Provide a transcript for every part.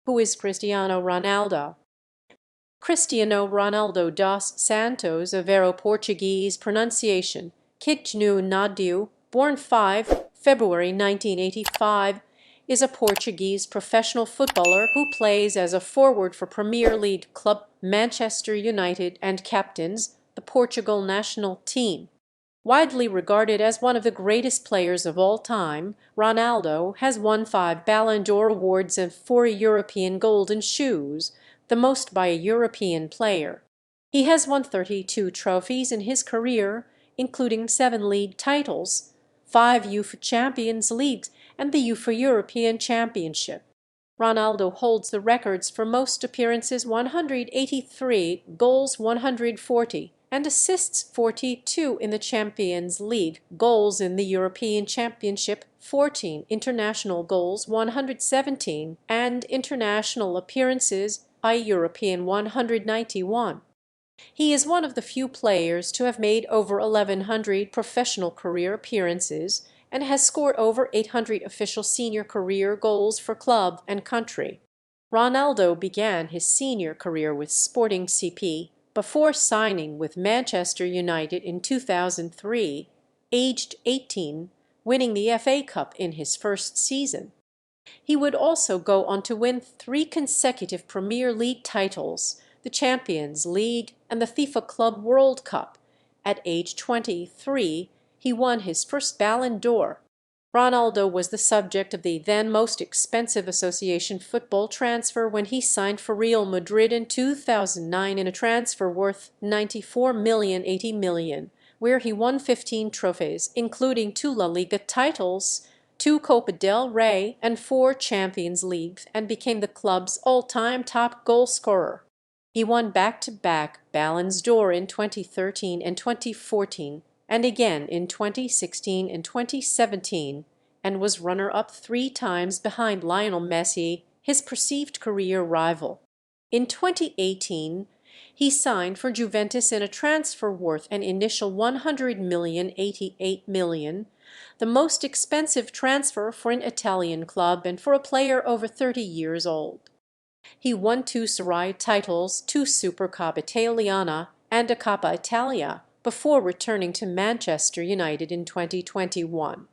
Who is Cristiano Ronaldo? Cristiano Ronaldo dos Santos Aveiro, Portuguese pronunciation, Cristiano Ronaldo, born 5 February 1985, is a Portuguese professional footballer who plays as a forward for Premier League club Manchester United and captains the Portugal national team. Widely regarded as one of the greatest players of all time, Ronaldo has won 5 Ballon d'Or awards and 4 European Golden Shoes, the most by a European player. He has won 32 trophies in his career, including 7 league titles, 5 UEFA Champions Leagues, and the UEFA European Championship. Ronaldo holds the records for most appearances 183, goals 140, and assists 42 in the Champions League, goals in the European Championship 14, international goals 117, and international appearances by European 191. He is one of the few players to have made over 1,100 professional career appearances and has scored over 800 official senior career goals for club and country. Ronaldo began his senior career with Sporting CP before signing with Manchester United in 2003, aged 18, winning the FA Cup in his first season. He would also go on to win 3 consecutive Premier League titles, the Champions League and the FIFA Club World Cup. At age 23, he won his first Ballon d'Or. Ronaldo was the subject of the then most expensive association football transfer when he signed for Real Madrid in 2009 in a transfer worth $94 million, where he won 15 trophies, including 2 La Liga titles, 2 Copa del Rey, and 4 Champions Leagues, and became the club's all-time top goal scorer. He won back-to-back Ballons d'Or in 2013 and 2014, and again in 2016 and 2017, and was runner-up 3 times behind Lionel Messi, his perceived career rival. In 2018, he signed for Juventus in a transfer worth an initial $100 million, $88 million, the most expensive transfer for an Italian club and for a player over 30 years old. He won 2 Serie titles, 2 Supercoppa Italiana, and a Coppa Italia before returning to Manchester United in 2021.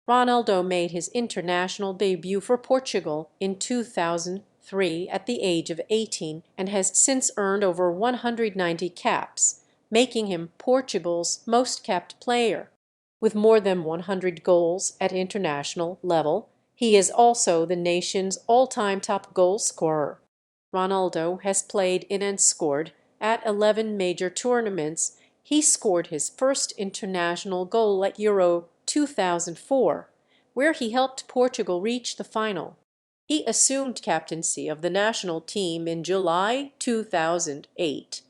Ronaldo made his international debut for Portugal in 2003 at the age of 18 and has since earned over 190 caps, making him Portugal's most capped player. With more than 100 goals at international level, he is also the nation's all-time top goal scorer. Ronaldo has played in and scored at 11 major tournaments. He scored his first international goal at Euro 2004, where he helped Portugal reach the final. He assumed captaincy of the national team in July 2008.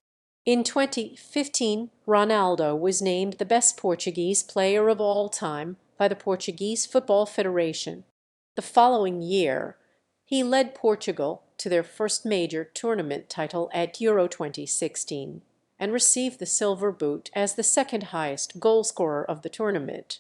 In 2015, Ronaldo was named the best Portuguese player of all time by the Portuguese Football Federation. The following year, he led Portugal to their first major tournament title at Euro 2016 and received the silver boot as the second highest goal scorer of the tournament.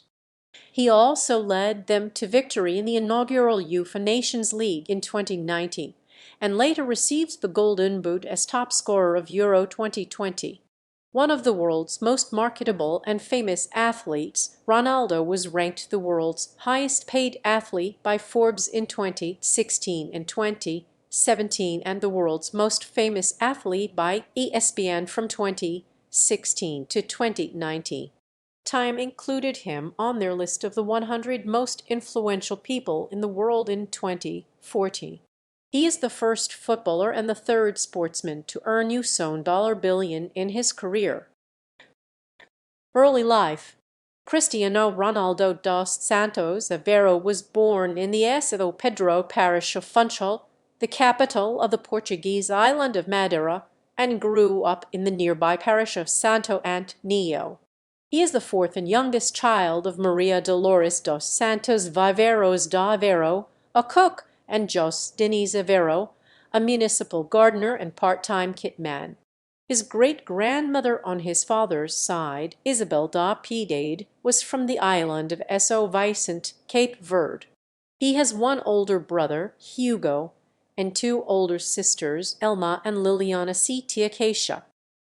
He also led them to victory in the inaugural UEFA Nations League in 2019 and later received the Golden Boot as top scorer of Euro 2020. One of the world's most marketable and famous athletes, Ronaldo was ranked the world's highest paid athlete by Forbes in 2016 and 2017 and the world's most famous athlete by ESPN from 2016 to 2019. Time included him on their list of the 100 most influential people in the world in 2014. He is the first footballer and the third sportsman to earn $1 billion in his career. Early life. Cristiano Ronaldo dos Santos Aveiro was born in the São Pedro parish of Funchal, the capital of the Portuguese island of Madeira, and grew up in the nearby parish of Santo Antonio. He is the 4th and youngest child of Maria Dolores dos Santos Viveiros da Aveiro, a cook, and Jos Diniz Aveiro, a municipal gardener and part-time kitman. His great-grandmother on his father's side, Isabel da Piedade, was from the island of São Vicente, Cape Verde. He has one older brother, Hugo, and two older sisters, Elma and Liliana C. Tiacacia.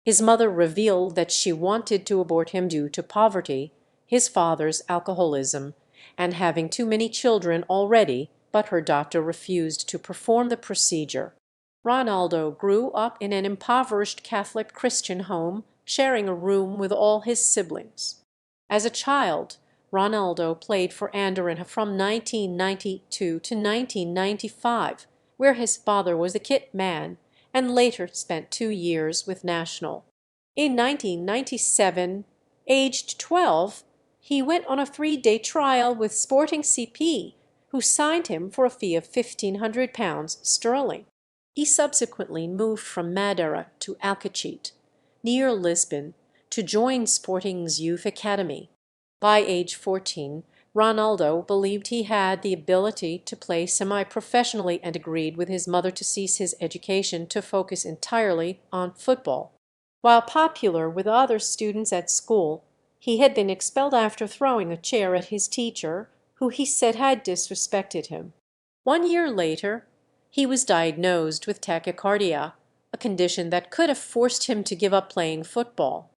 His mother revealed that she wanted to abort him due to poverty, his father's alcoholism, and having too many children already, but her doctor refused to perform the procedure. Ronaldo grew up in an impoverished Catholic Christian home, sharing a room with all his siblings. As a child, Ronaldo played for Andorra from 1992 to 1995, where his father was a kit man, and later spent 2 years with National. In 1997, aged 12, he went on a 3-day trial with Sporting CP, who signed him for a fee of £1,500 sterling. He subsequently moved from Madeira to Alcachete, near Lisbon, to join Sporting's youth academy. By age 14, Ronaldo believed he had the ability to play semi-professionally and agreed with his mother to cease his education to focus entirely on football. While popular with other students at school, he had been expelled after throwing a chair at his teacher, who he said had disrespected him. 1 year later, he was diagnosed with tachycardia, a condition that could have forced him to give up playing football.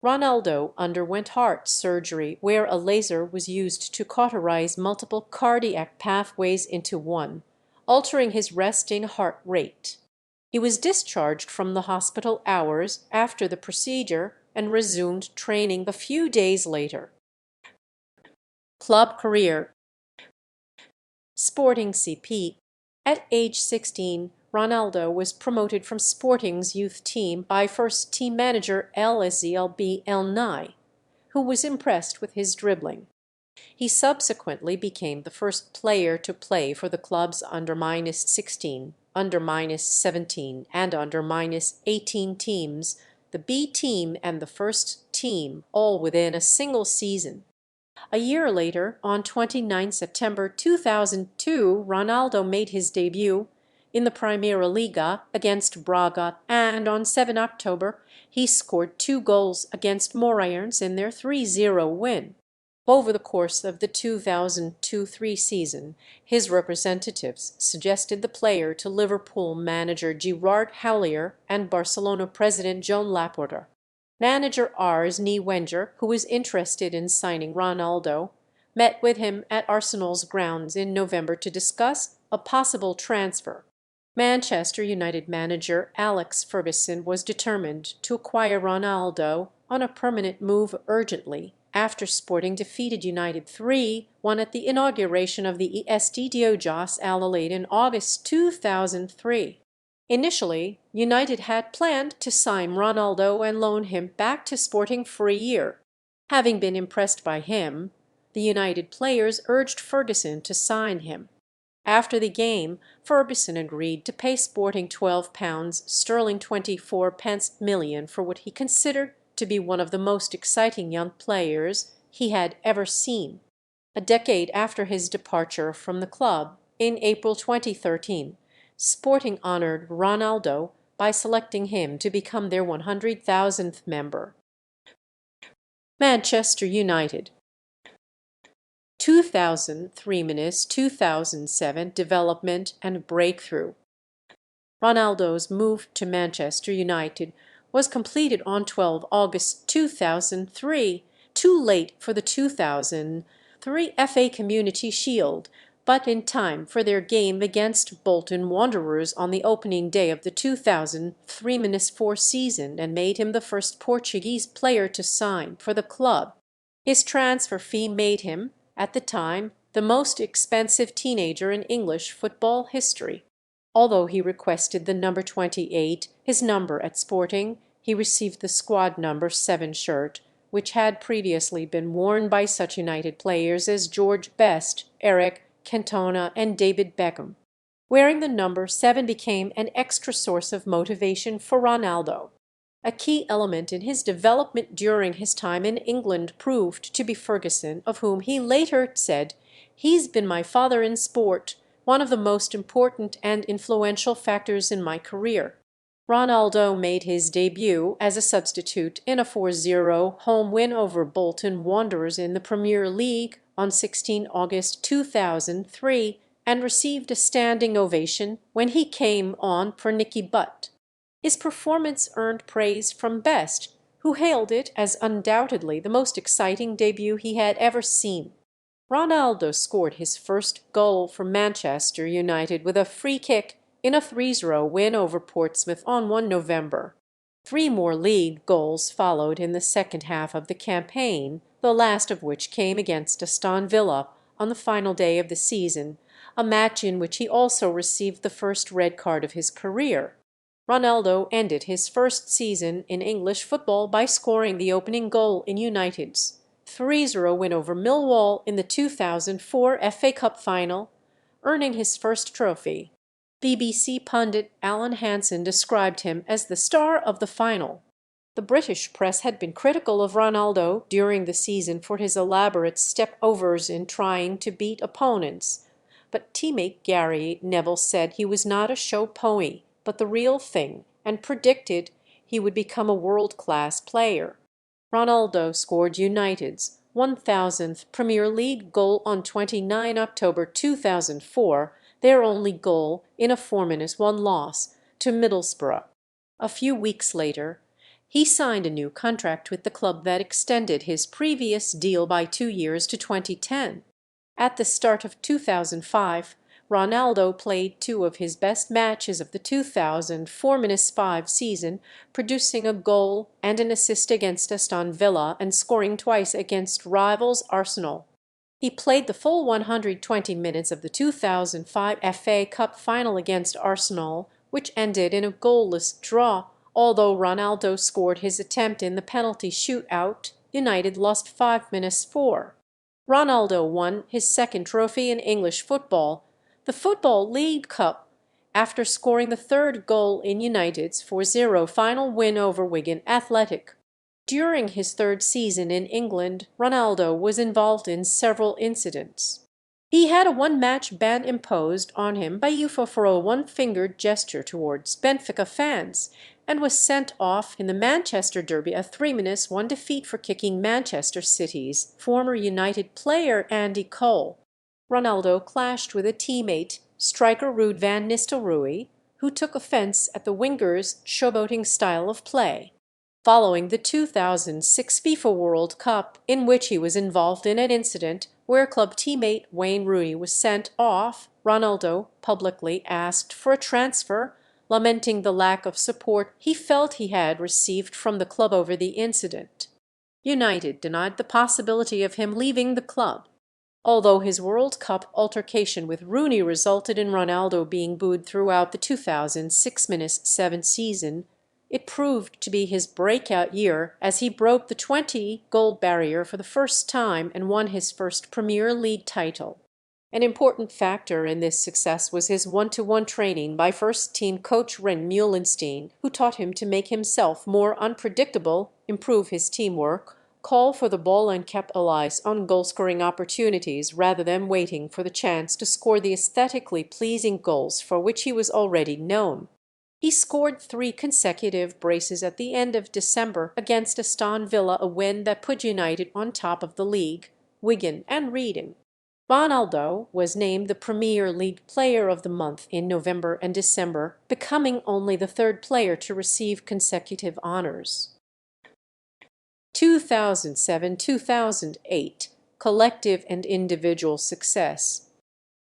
Ronaldo underwent heart surgery, where a laser was used to cauterize multiple cardiac pathways into one, altering his resting heart rate. He was discharged from the hospital hours after the procedure and resumed training a few days later. Club career. Sporting CP. At age 16, Ronaldo was promoted from Sporting's youth team by first team manager El Azilb El Nai, who was impressed with his dribbling. He subsequently became the first player to play for the club's under-16, under-17, and under-18 teams, the B team and the first team, all within a single season. A year later, on 29 September 2002, Ronaldo made his debut in the Primeira Liga against Braga, and on 7 October he scored 2 goals against Moreirense in their 3-0 win. Over the course of the 2002-03 season, his representatives suggested the player to Liverpool manager Gerard Houllier and Barcelona president Joan Laporta. Manager Arsene Wenger, who was interested in signing Ronaldo, met with him at Arsenal's grounds in November to discuss a possible transfer. Manchester United manager Alex Ferguson was determined to acquire Ronaldo on a permanent move urgently after Sporting defeated United 3-1 at the inauguration of the Estadio Jos Alalaid in August 2003. Initially, United had planned to sign Ronaldo and loan him back to Sporting for a year. Having been impressed by him, the United players urged Ferguson to sign him. After the game, Ferguson agreed to pay Sporting £12 sterling 24 pence million for what he considered to be one of the most exciting young players he had ever seen. A decade after his departure from the club, in April 2013, Sporting honoured Ronaldo by selecting him to become their 100,000th member. Manchester United. 2003–2007 development and breakthrough. Ronaldo's move to Manchester United was completed on 12 August 2003, too late for the 2003 FA Community Shield, but in time for their game against Bolton Wanderers on the opening day of the 2003–04 season, and made him the first Portuguese player to sign for the club. His transfer fee made him, at the time, the most expensive teenager in English football history. Although he requested the number 28, his number at Sporting, he received the squad number 7 shirt, which had previously been worn by such United players as George Best, Eric Cantona, and David Beckham. Wearing the number 7 became an extra source of motivation for Ronaldo. A key element in his development during his time in England proved to be Ferguson, of whom he later said, "He's been my father in sport, one of the most important and influential factors in my career." Ronaldo made his debut as a substitute in a 4-0 home win over Bolton Wanderers in the Premier League on 16 August 2003 and received a standing ovation when he came on for Nicky Butt. His performance earned praise from Best, who hailed it as undoubtedly the most exciting debut he had ever seen. Ronaldo scored his first goal for Manchester United with a free kick in a 3-0 win over Portsmouth on 1 November. 3 more league goals followed in the second half of the campaign, the last of which came against Aston Villa on the final day of the season, a match in which he also received the first red card of his career. Ronaldo ended his first season in English football by scoring the opening goal in United's 3-0 win over Millwall in the 2004 FA Cup final, earning his first trophy. BBC pundit Alan Hansen described him as the star of the final. The British press had been critical of Ronaldo during the season for his elaborate step-overs in trying to beat opponents, but teammate Gary Neville said he was not a show pony, but the real thing, and predicted he would become a world-class player. Ronaldo scored United's 1,000th Premier League goal on 29 October 2004, their only goal in a 4-1 loss to Middlesbrough. A few weeks later, he signed a new contract with the club that extended his previous deal by 2 years to 2010. At the start of 2005, Ronaldo played 2 of his best matches of the 2004-5 season, producing a goal and an assist against Aston Villa and scoring twice against rivals Arsenal. He played the full 120 minutes of the 2005 FA Cup final against Arsenal, which ended in a goalless draw. Although Ronaldo scored his attempt in the penalty shootout, United lost 5-4. Ronaldo won his second trophy in English football, the Football League Cup, after scoring the third goal in United's 4-0 final win over Wigan Athletic. During his third season in England, Ronaldo was involved in several incidents. He had a 1-match ban imposed on him by UEFA for a one-fingered gesture towards Benfica fans, and was sent off in the Manchester Derby, a 3-1 defeat for kicking Manchester City's former United player Andy Cole. Ronaldo clashed with a teammate, striker Ruud van Nistelrooy, who took offence at the winger's showboating style of play. Following the 2006 FIFA World Cup, in which he was involved in an incident where club teammate Wayne Rooney was sent off, Ronaldo publicly asked for a transfer, lamenting the lack of support he felt he had received from the club over the incident. United denied the possibility of him leaving the club. Although his World Cup altercation with Rooney resulted in Ronaldo being booed throughout the 2006-7 season, it proved to be his breakout year as he broke the 20-goal barrier for the first time and won his first Premier League title. An important factor in this success was his one-to-one training by first-team coach Ren Meulenstein, who taught him to make himself more unpredictable, improve his teamwork, call for the ball and capitalize on goal-scoring opportunities rather than waiting for the chance to score the aesthetically pleasing goals for which he was already known. He scored 3 consecutive braces at the end of December against Aston Villa, a win that put United on top of the league, Wigan and Reading. Ronaldo was named the Premier League Player of the Month in November and December, becoming only the 3rd player to receive consecutive honours. 2007-2008 Collective and Individual Success.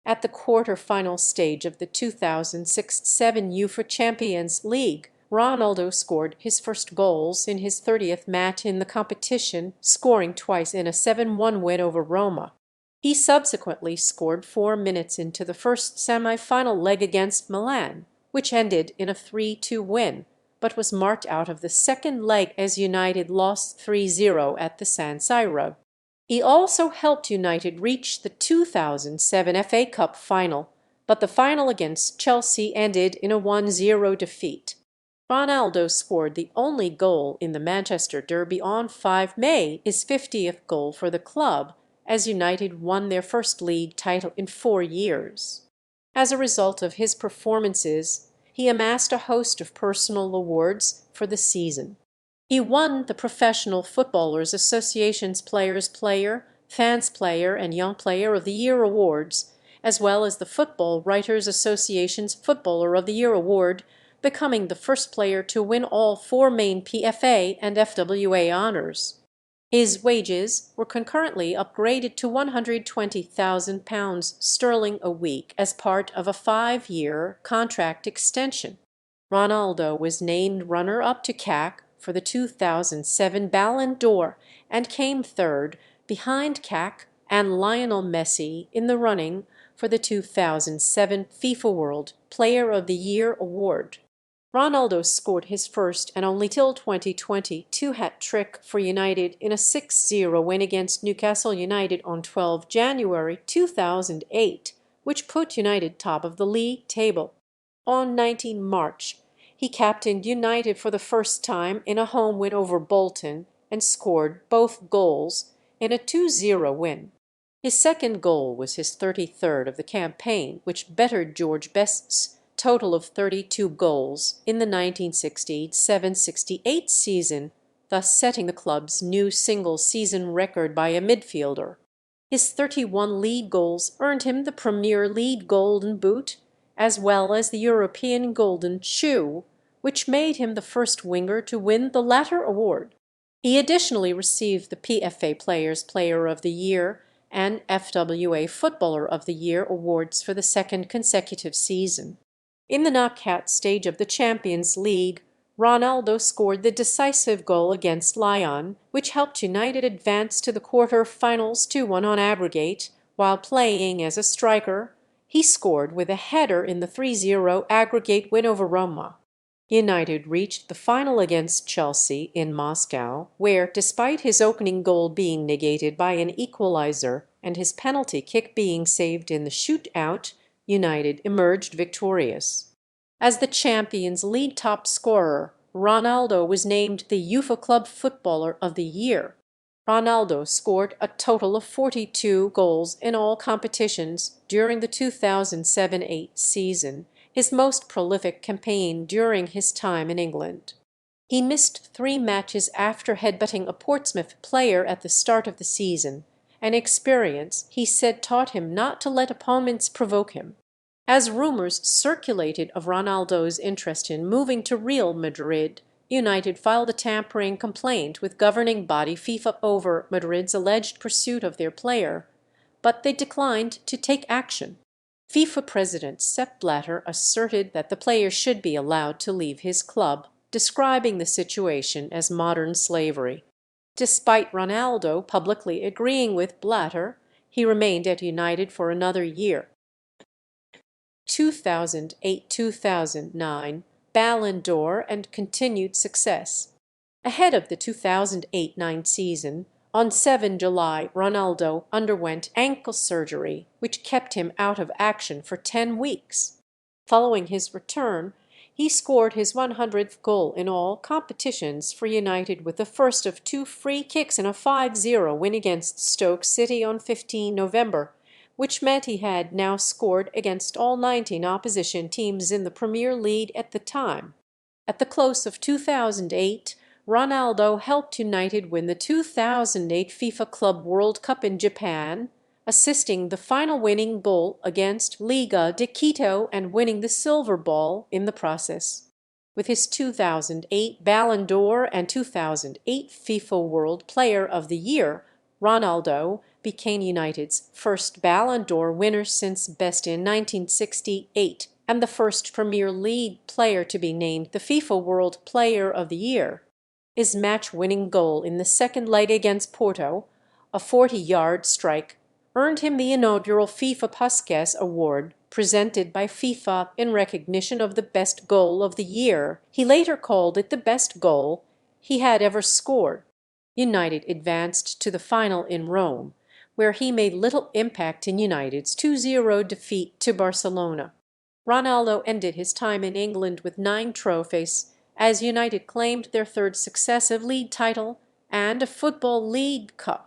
At the quarter-final stage of the 2006-7 UEFA Champions League, Ronaldo scored his first goals in his 30th match in the competition, scoring twice in a 7-1 win over Roma. He subsequently scored 4 minutes into the first semi-final leg against Milan, which ended in a 3-2 win, but was marked out of the second leg as United lost 3-0 at the San Siro. He also helped United reach the 2007 FA Cup final, but the final against Chelsea ended in a 1-0 defeat. Ronaldo scored the only goal in the Manchester Derby on 5 May, his 50th goal for the club, as United won their first league title in 4 years. As a result of his performances, he amassed a host of personal awards for the season. He won the Professional Footballers Association's Players Player, Fans Player, and Young Player of the Year awards, as well as the Football Writers Association's Footballer of the Year award, becoming the first player to win all four main PFA and FWA honours. His wages were concurrently upgraded to £120,000 sterling a week as part of a 5-year contract extension. Ronaldo was named runner-up to CAC for the 2007 Ballon d'Or and came third behind CAC and Lionel Messi in the running for the 2007 FIFA World Player of the Year award. Ronaldo scored his first and only till 2020 two-hat trick for United in a 6-0 win against Newcastle United on 12 January 2008, which put United top of the league table. On 19 March, he captained United for the first time in a home win over Bolton and scored both goals in a 2-0 win. His second goal was his 33rd of the campaign, which bettered George Best's total of 32 goals in the 1967-68 season, thus setting the club's new single-season record by a midfielder. His 31 league goals earned him the Premier League Golden Boot, as well as the European Golden Shoe, which made him the first winger to win the latter award. He additionally received the PFA Players Player of the Year and FWA Footballer of the Year awards for the second consecutive season. In the knockout stage of the Champions League, Ronaldo scored the decisive goal against Lyon, which helped United advance to the quarter-finals 2-1 on aggregate. While playing as a striker, he scored with a header in the 3-0 aggregate win over Roma. United reached the final against Chelsea in Moscow, where, despite his opening goal being negated by an equaliser and his penalty kick being saved in the shootout, United emerged victorious. As the Champions League top scorer, Ronaldo was named the UEFA Club Footballer of the Year. Ronaldo scored a total of 42 goals in all competitions during the 2007-8 season, his most prolific campaign during his time in England. He missed 3 matches after headbutting a Portsmouth player at the start of the season, an experience he said taught him not to let opponents provoke him. As rumors circulated of Ronaldo's interest in moving to Real Madrid, United filed a tampering complaint with governing body FIFA over Madrid's alleged pursuit of their player, but they declined to take action. FIFA president Sepp Blatter asserted that the player should be allowed to leave his club, describing the situation as modern slavery. Despite Ronaldo publicly agreeing with Blatter, he remained at United for another year. 2008-2009 Ballon d'Or and continued success. Ahead of the 2008-9 season, on 7 July, Ronaldo underwent ankle surgery, which kept him out of action for 10 weeks. Following his return, he scored his 100th goal in all competitions for United with the first of 2 free kicks in a 5-0 win against Stoke City on 15 November, which meant he had now scored against all 19 opposition teams in the Premier League at the time. At the close of 2008, Ronaldo helped United win the 2008 FIFA Club World Cup in Japan, assisting the final winning goal against Liga de Quito and winning the silver ball in the process. With his 2008 Ballon d'Or and 2008 FIFA World Player of the Year, Ronaldo became United's first Ballon d'Or winner since Best in 1968 and the first Premier League player to be named the FIFA World Player of the Year. His match-winning goal in the second leg against Porto, a 40-yard strike, earned him the inaugural FIFA Puskas Award, presented by FIFA in recognition of the best goal of the year. He later called it the best goal he had ever scored. United advanced to the final in Rome, where he made little impact in United's 2-0 defeat to Barcelona. Ronaldo ended his time in England with 9 trophies, as United claimed their 3rd successive league title and a Football League Cup.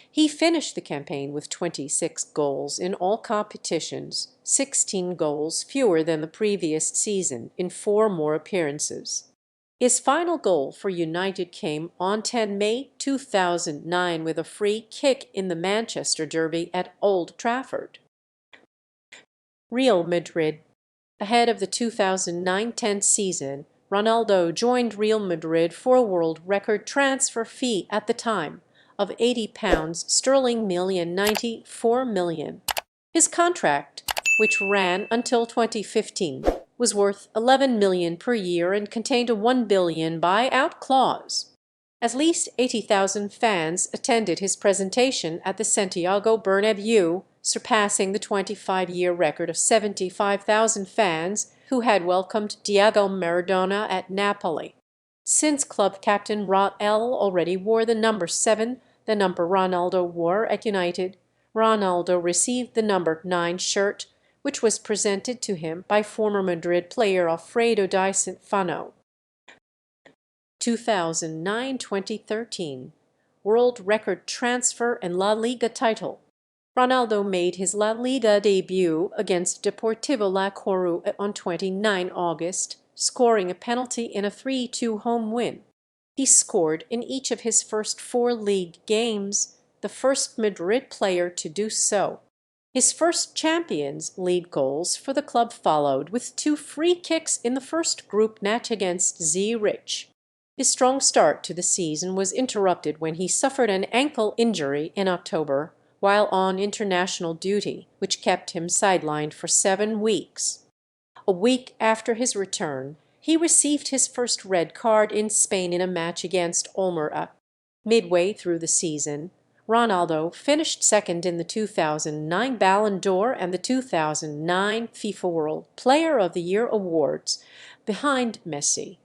He finished the campaign with 26 goals in all competitions, 16 goals fewer than the previous season in 4 more appearances. His final goal for United came on 10 May 2009 with a free kick in the Manchester Derby at Old Trafford. Real Madrid. Ahead of the 2009-10 season, Ronaldo joined Real Madrid for a world record transfer fee at the time of £80 million, 94 million. His contract, which ran until 2015, was worth 11 million per year and contained a 1 billion buyout clause. At least 80,000 fans attended his presentation at the Santiago Bernabéu, surpassing the 25-year record of 75,000 fans who had welcomed Diego Maradona at Napoli. Since club captain Raul already wore the number 7, the number Ronaldo wore at United, Ronaldo received the number 9 shirt, which was presented to him by former Madrid player Alfredo Di Stefano. 2009-2013 World Record Transfer and La Liga title. Ronaldo made his La Liga debut against Deportivo La Coruña on 29 August, scoring a penalty in a 3-2 home win. He scored in each of his first 4 league games, the first Madrid player to do so. His first Champions League goals for the club followed with 2 free kicks in the first group match against Zurich. His strong start to the season was interrupted when he suffered an ankle injury in October while on international duty, which kept him sidelined for 7 weeks. A week after his return, he received his first red card in Spain in a match against Almería. Midway through the season, Ronaldo finished second in the 2009 Ballon d'Or and the 2009 FIFA World Player of the Year awards, behind Messi.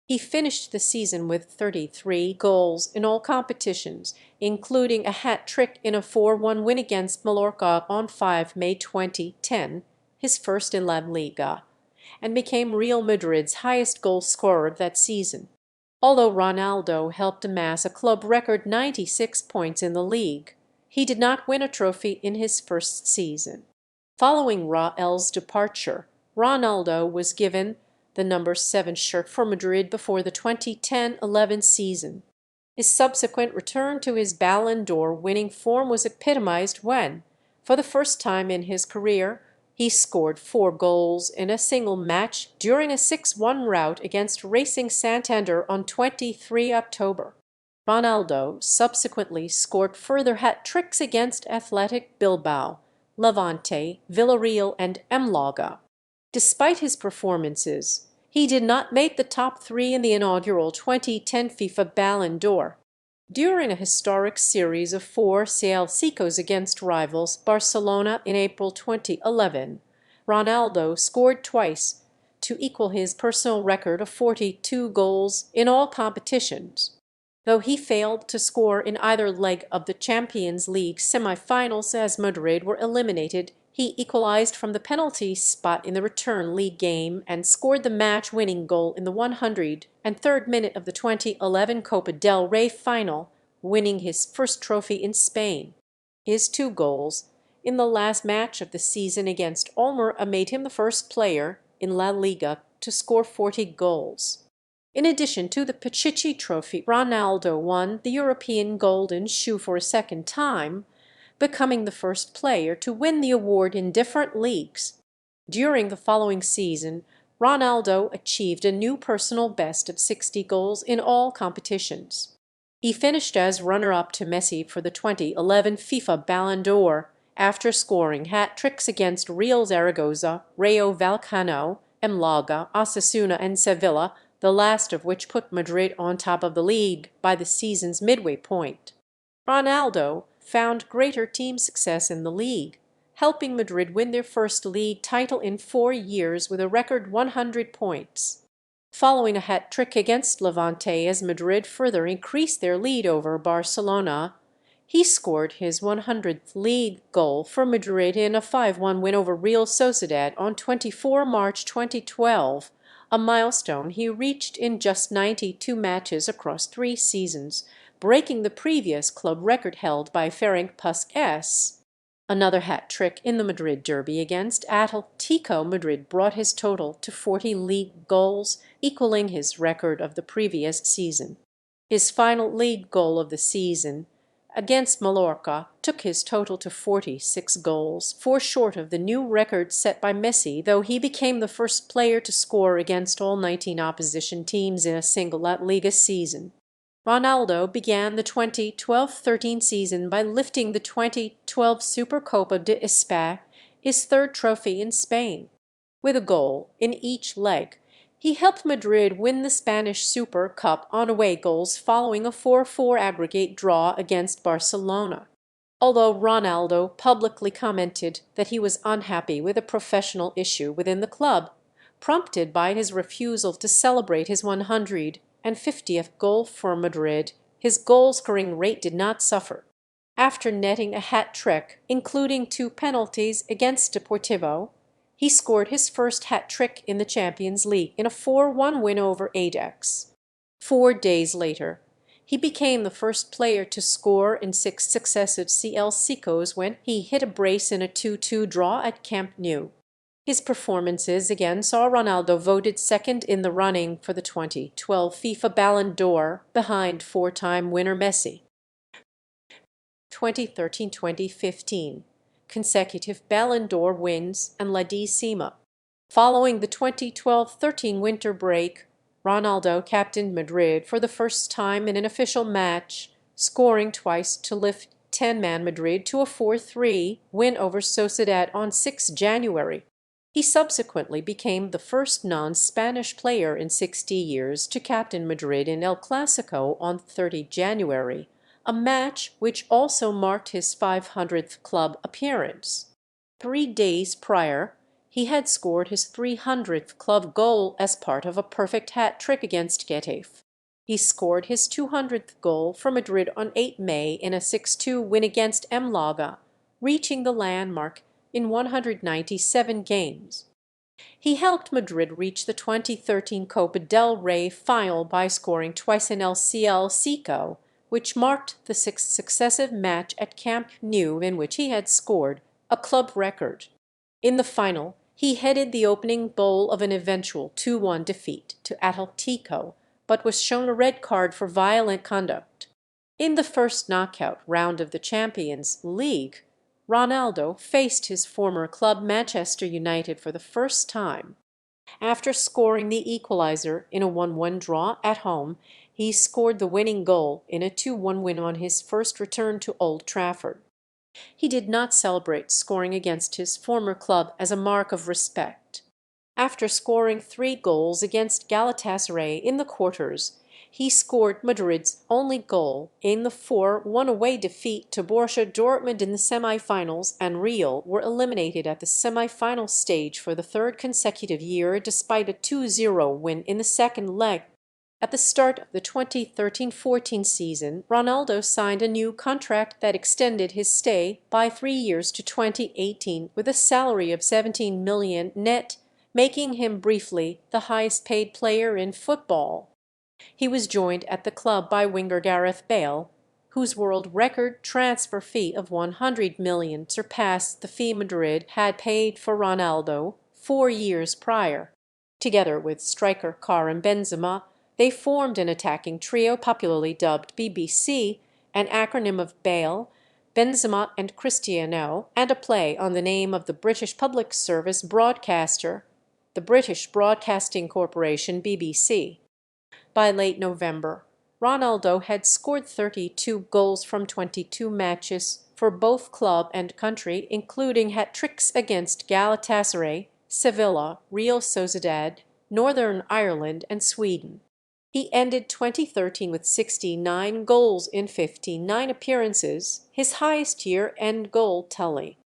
He finished the season with 33 goals in all competitions, including a hat-trick in a 4-1 win against Mallorca on 5 May 2010, his first in La Liga, and became Real Madrid's highest goal scorer of that season. Although Ronaldo helped amass a club record 96 points in the league, he did not win a trophy in his first season. Following Raul's departure, Ronaldo was given the number 7 shirt for Madrid before the 2010-11 season. His subsequent return to his Ballon d'Or winning form was epitomized when, for the first time in his career, he scored 4 goals in a single match during a 6-1 rout against Racing Santander on 23 October. Ronaldo subsequently scored further hat-tricks against Athletic Bilbao, Levante, Villarreal and Málaga. Despite his performances, he did not make the top 3 in the inaugural 2010 FIFA Ballon d'Or. During a historic series of 4 Clásicos against rivals Barcelona in April 2011, Ronaldo scored twice to equal his personal record of 42 goals in all competitions. Though he failed to score in either leg of the Champions League semi-finals as Madrid were eliminated, he equalized from the penalty spot in the return league game and scored the match-winning goal in the 103rd minute of the 2011 Copa del Rey final, winning his first trophy in Spain. His 2 goals in the last match of the season against Almería made him the first player in La Liga to score 40 goals. In addition to the Pichichi Trophy, Ronaldo won the European Golden Shoe for a second time, becoming the first player to win the award in different leagues. During the following season, Ronaldo achieved a new personal best of 60 goals in all competitions. He finished as runner-up to Messi for the 2011 FIFA Ballon d'Or after scoring hat-tricks against Real Zaragoza, Rayo Vallecano, Málaga, Osasuna and Sevilla, the last of which put Madrid on top of the league by the season's midway point. Ronaldo found greater team success in the league, helping Madrid win their first league title in 4 years with a record 100 points. Following a hat-trick against Levante as Madrid further increased their lead over Barcelona, he scored his 100th league goal for Madrid in a 5-1 win over Real Sociedad on 24 March 2012, a milestone he reached in just 92 matches across 3 seasons, breaking the previous club record held by Ferenc Puskás. Another hat-trick in the Madrid derby against Atletico Madrid brought his total to 40 league goals, equaling his record of the previous season. His final league goal of the season against Mallorca took his total to 46 goals, 4 short of the new record set by Messi, though he became the first player to score against all 19 opposition teams in a single La Liga season. Ronaldo began the 2012-13 season by lifting the 2012 Supercopa de España, his third trophy in Spain. With a goal in each leg, he helped Madrid win the Spanish Super Cup on away goals following a 4-4 aggregate draw against Barcelona. Although Ronaldo publicly commented that he was unhappy with a professional issue within the club, prompted by his refusal to celebrate his 150th goal for Madrid, his goal-scoring rate did not suffer. After netting a hat-trick, including 2 penalties against Deportivo, he scored his first hat-trick in the Champions League in a 4-1 win over Ajax. 4 days later, he became the first player to score in 6 successive CL Clásicos when he hit a brace in a 2-2 draw at Camp Nou. His performances again saw Ronaldo voted second in the running for the 2012 FIFA Ballon d'Or, behind 4-time winner Messi. 2013-2015 consecutive Ballon d'Or wins and La Decima. Following the 2012-13 winter break, Ronaldo captained Madrid for the first time in an official match, scoring twice to lift 10-man Madrid to a 4-3 win over Sociedad on 6 January. He subsequently became the first non-Spanish player in 60 years to captain Madrid in El Clásico on 30 January, a match which also marked his 500th club appearance. 3 days prior, he had scored his 300th club goal as part of a perfect hat-trick against Getafe. He scored his 200th goal for Madrid on 8 May in a 6-2 win against Malaga, reaching the landmark in 197 games. He helped Madrid reach the 2013 Copa del Rey final by scoring twice in El Clásico, which marked the 6th successive match at Camp Nou in which he had scored, a club record. In the final, he headed the opening goal of an eventual 2-1 defeat to Atletico, but was shown a red card for violent conduct. In the first knockout round of the Champions League, Ronaldo faced his former club Manchester United for the first time. After scoring the equaliser in a 1-1 draw at home, he scored the winning goal in a 2-1 win on his first return to Old Trafford. He did not celebrate scoring against his former club as a mark of respect. After scoring 3 goals against Galatasaray in the quarters, he scored Madrid's only goal in the 4-1 away defeat to Borussia Dortmund in the semi-finals, and Real were eliminated at the semi-final stage for the 3rd consecutive year despite a 2-0 win in the second leg. At the start of the 2013-14 season, Ronaldo signed a new contract that extended his stay by 3 years to 2018 with a salary of 17 million net, making him briefly the highest-paid player in football. He was joined at the club by winger Gareth Bale, whose world record transfer fee of 100 million surpassed the fee Madrid had paid for Ronaldo 4 years prior. Together with striker Karim Benzema, they formed an attacking trio popularly dubbed BBC, an acronym of Bale, Benzema and Cristiano, and a play on the name of the British public service broadcaster, the British Broadcasting Corporation (BBC). By late November, Ronaldo had scored 32 goals from 22 matches for both club and country, including hat-tricks against Galatasaray, Sevilla, Real Sociedad, Northern Ireland and Sweden. He ended 2013 with 69 goals in 59 appearances, his highest year-end goal tally.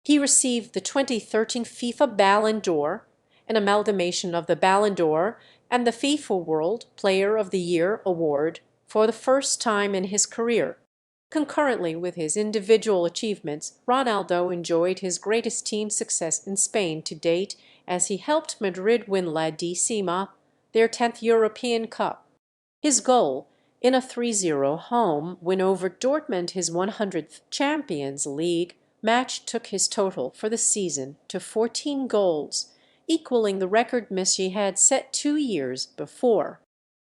He received the 2013 FIFA Ballon d'Or, an amalgamation of the Ballon d'Or and the FIFA World Player of the Year award, for the first time in his career. Concurrently with his individual achievements, Ronaldo enjoyed his greatest team success in Spain to date as he helped Madrid win La Decima, their 10th European Cup. His goal in a 3-0 home win over Dortmund, his 100th Champions League match, took his total for the season to 14 goals, equaling the record Messi had set 2 years before.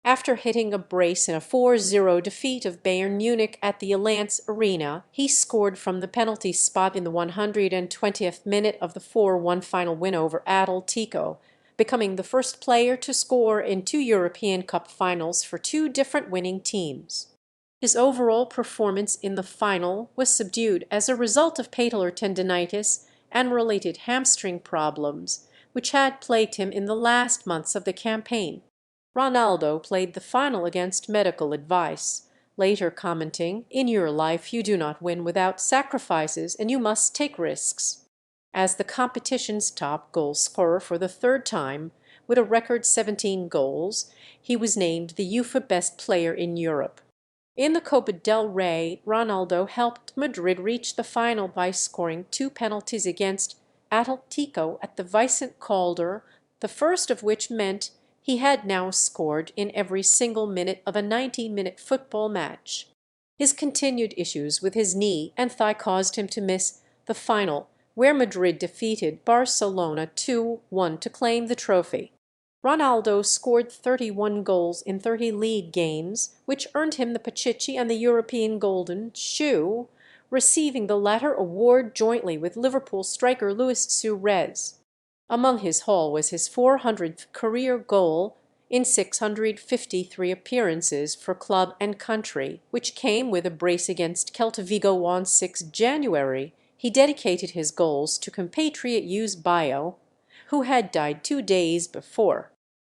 After hitting a brace in a 4-0 defeat of Bayern Munich at the Allianz Arena, he scored from the penalty spot in the 120th minute of the 4-1 final win over Atletico, becoming the first player to score in two European Cup finals for two different winning teams. His overall performance in the final was subdued as a result of patellar tendinitis and related hamstring problems, which had plagued him in the last months of the campaign. Ronaldo played the final against medical advice, later commenting, "In your life you do not win without sacrifices and you must take risks." As the competition's top goal scorer for the third time, with a record 17 goals, he was named the UEFA Best Player in Europe. In the Copa del Rey, Ronaldo helped Madrid reach the final by scoring two penalties against Atletico at the Vicente Calder, the first of which meant he had now scored in every single minute of a 90-minute football match. His continued issues with his knee and thigh caused him to miss the final, where Madrid defeated Barcelona 2-1 to claim the trophy. Ronaldo scored 31 goals in 30 league games, which earned him the Pichichi and the European Golden Shoe, receiving the latter award jointly with Liverpool striker Luis Suarez. Among his haul was his 400th career goal in 653 appearances for club and country, which came with a brace against Celta Vigo on 6 January. He dedicated his goals to compatriot Eusebio, who had died 2 days before.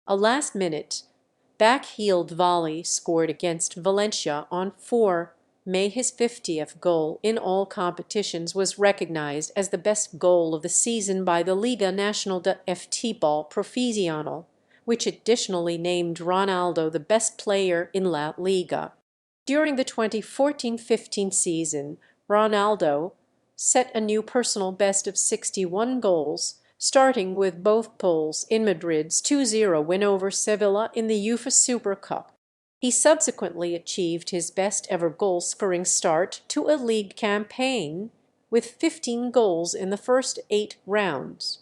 A last-minute, back-heeled volley scored against Valencia on 4 May. His 50th goal in all competitions was recognized as the best goal of the season by the Liga Nacional de Futebol Profissional, which additionally named Ronaldo the best player in La Liga. During the 2014-15 season, Ronaldo set a new personal best of 61 goals, starting with both goals in Madrid's 2-0 win over Sevilla in the UEFA Super Cup. He subsequently achieved his best-ever goal-scoring start to a league campaign, with 15 goals in the first 8 rounds.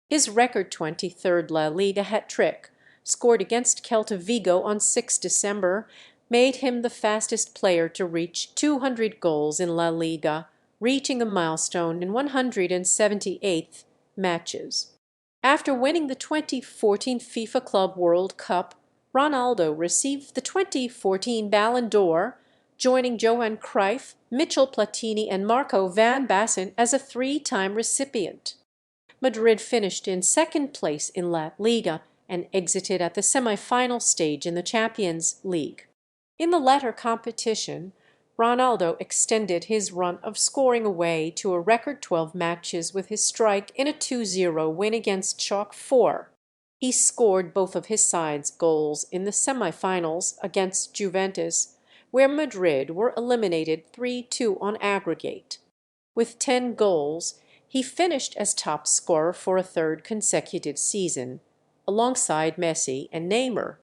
His record 23rd La Liga hat-trick, scored against Celta Vigo on 6 December, made him the fastest player to reach 200 goals in La Liga, reaching the milestone in 178th matches. After winning the 2014 FIFA Club World Cup, Ronaldo received the 2014 Ballon d'Or, joining Johan Cruyff, Michel Platini and Marco van Basten as a 3-time recipient. Madrid finished in second place in La Liga and exited at the semi-final stage in the Champions League. In the latter competition, Ronaldo extended his run of scoring away to a record 12 matches with his strike in a 2-0 win against Schalke 4. He scored both of his side's goals in the semi-finals against Juventus, where Madrid were eliminated 3-2 on aggregate. With 10 goals, he finished as top scorer for a third consecutive season, alongside Messi and Neymar.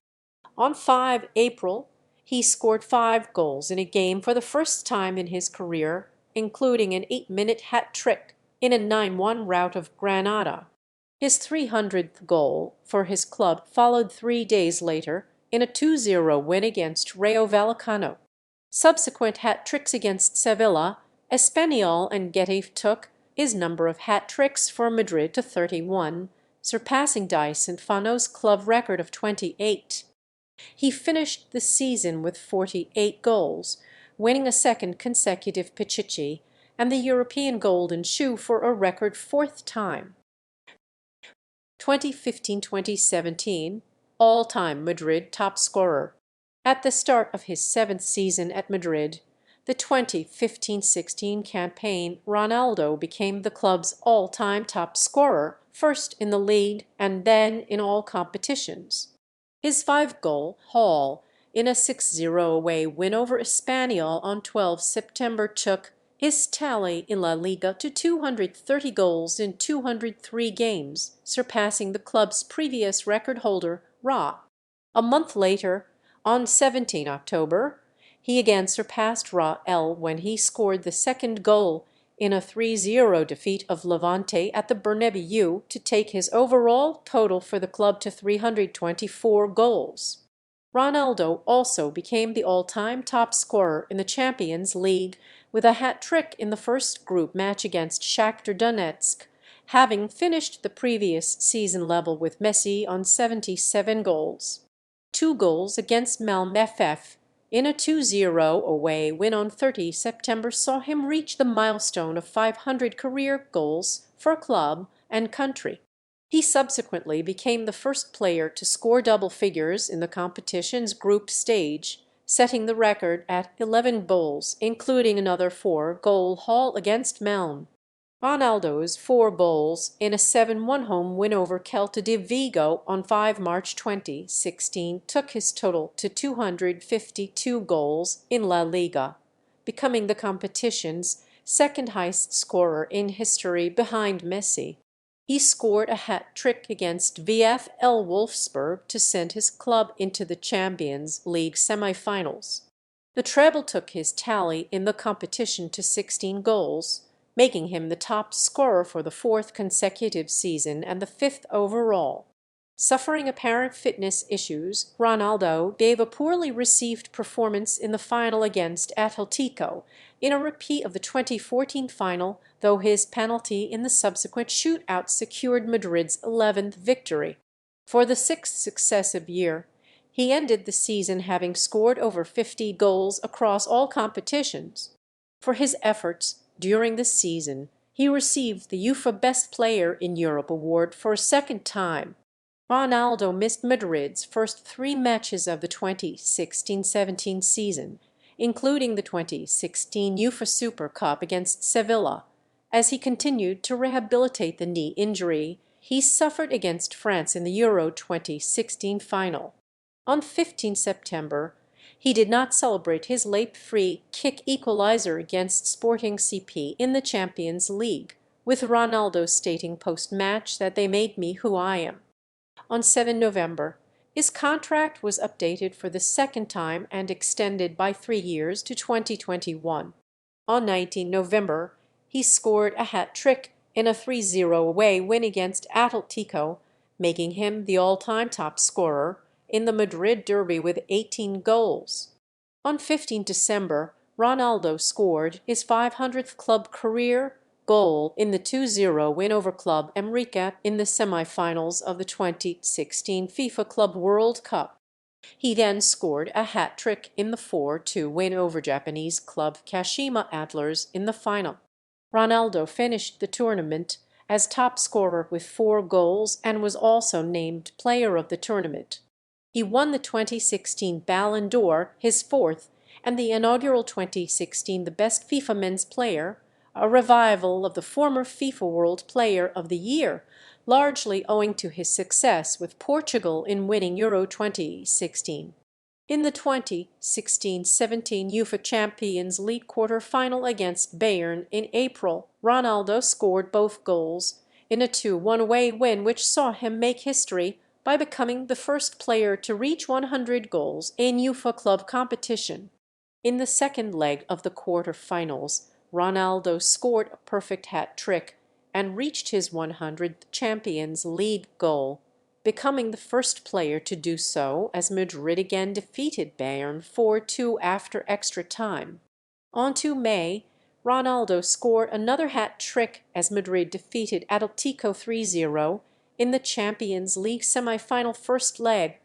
On 5 April, he scored 5 goals in a game for the first time in his career, including an 8-minute hat-trick in a 9-1 rout of Granada. His 300th goal for his club followed 3 days later in a 2-0 win against Rayo Vallecano. Subsequent hat-tricks against Sevilla, Espanyol and Getafe took his number of hat-tricks for Madrid to 31, surpassing Di Stefano's club record of 28. He finished the season with 48 goals, winning a second consecutive Pichichi and the European Golden Shoe for a record 4th time. 2015-2017, all-time Madrid top scorer. At the start of his 7th season at Madrid, the 2015-16 campaign, Ronaldo became the club's all-time top scorer, first in the league and then in all competitions. His 5-goal haul in a 6-0 away win over Espanyol on 12 September took his tally in La Liga to 230 goals in 203 games, surpassing the club's previous record holder, Ra. A month later, on 17 October, he again surpassed Ra El when he scored the second goal in a 3-0 defeat of Levante at the Bernabéu to take his overall total for the club to 324 goals. Ronaldo also became the all-time top scorer in the Champions League with a hat-trick in the first group match against Shakhtar Donetsk, having finished the previous season level with Messi on 77 goals. 2 goals against Malmö FF in a 2-0 away win on 30 September saw him reach the milestone of 500 career goals for club and country. He subsequently became the first player to score double figures in the competition's group stage, setting the record at 11 goals, including another 4-goal haul against Malmö. Ronaldo's 4 goals in a 7-1 home win over Celta de Vigo on 5 March 2016 took his total to 252 goals in La Liga, becoming the competition's second highest scorer in history behind Messi. He scored a hat-trick against VfL Wolfsburg to send his club into the Champions League semi-finals. The treble took his tally in the competition to 16 goals, making him the top scorer for the 4th consecutive season and the 5th overall. Suffering apparent fitness issues, Ronaldo gave a poorly received performance in the final against Atletico, in a repeat of the 2014 final, though his penalty in the subsequent shootout secured Madrid's 11th victory. For the 6th successive year, he ended the season having scored over 50 goals across all competitions. For his efforts during the season, he received the UEFA Best Player in Europe award for a second time. Ronaldo missed Madrid's first 3 matches of the 2016-17 season, including the 2016 UEFA Super Cup against Sevilla, as he continued to rehabilitate the knee injury he suffered against France in the Euro 2016 final. On 15 September, he did not celebrate his late free kick equalizer against Sporting CP in the Champions League, with Ronaldo stating post-match that "they made me who I am." On 7 November, his contract was updated for the second time and extended by 3 years to 2021. On 19 November, he scored a hat-trick in a 3-0 away win against Atletico, making him the all-time top scorer in the Madrid derby with 18 goals. On 15 December, Ronaldo scored his 500th club career goal in the 2-0 win over Club América in the semi-finals of the 2016 FIFA Club World Cup. He then scored a hat-trick in the 4-2 win over Japanese club Kashima Antlers in the final. Ronaldo finished the tournament as top scorer with 4 goals and was also named player of the tournament. He won the 2016 Ballon d'Or, his 4th, and the inaugural 2016 the Best FIFA Men's Player, a revival of the former FIFA World Player of the Year, largely owing to his success with Portugal in winning Euro 2016. In the 2016-17 UEFA Champions League quarter-final against Bayern in April, Ronaldo scored both goals in a 2-1 away win which saw him make history by becoming the first player to reach 100 goals in UEFA club competition. In the second leg of the quarter-finals, Ronaldo scored a perfect hat-trick and reached his 100th Champions League goal, becoming the first player to do so as Madrid again defeated Bayern 4-2 after extra time. On to May, Ronaldo scored another hat-trick as Madrid defeated Atletico 3-0 in the Champions League semi-final first leg.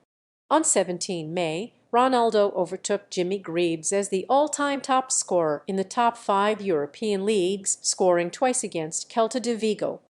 On 17 May, Ronaldo overtook Jimmy Greaves as the all-time top scorer in the top 5 European leagues, scoring twice against Celta de Vigo.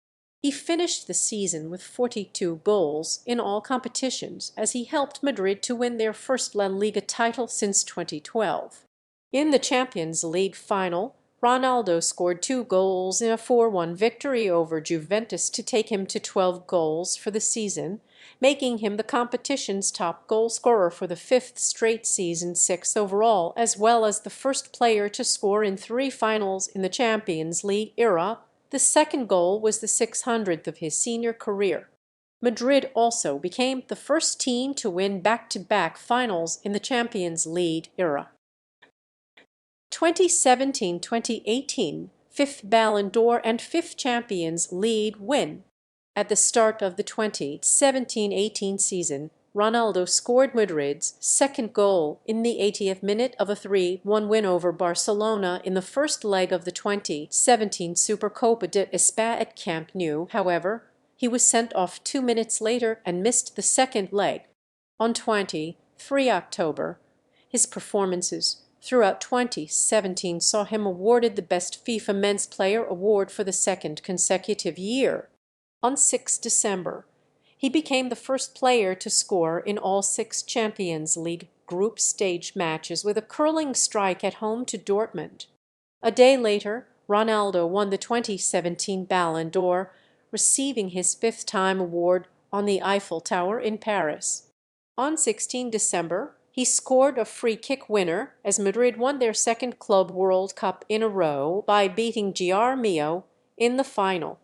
He finished the season with 42 goals in all competitions as he helped Madrid to win their first La Liga title since 2012. In the Champions League final, Ronaldo scored 2 goals in a 4-1 victory over Juventus to take him to 12 goals for the season, making him the competition's top goal scorer for the 5th straight season, 6th overall, as well as the first player to score in 3 finals in the Champions League era. The second goal was the 600th of his senior career. Madrid also became the first team to win back-to-back finals in the Champions League era. 2017-2018 5th Ballon d'Or and 5th Champions League win. At the start of the 2017-18 season, Ronaldo scored Madrid's second goal in the 80th minute of a 3-1 win over Barcelona in the first leg of the 2017 Supercopa de España at Camp Nou. However, he was sent off 2 minutes later and missed the second leg. On 23 October, his performances throughout 2017 saw him awarded the Best FIFA Men's Player award for the second consecutive year. On 6 December, he became the first player to score in all 6 Champions League group stage matches with a curling strike at home to Dortmund. A day later, Ronaldo won the 2017 Ballon d'Or, receiving his 5th-time award on the Eiffel Tower in Paris. On 16 December, he scored a free-kick winner as Madrid won their second Club World Cup in a row by beating GR Mio in the final.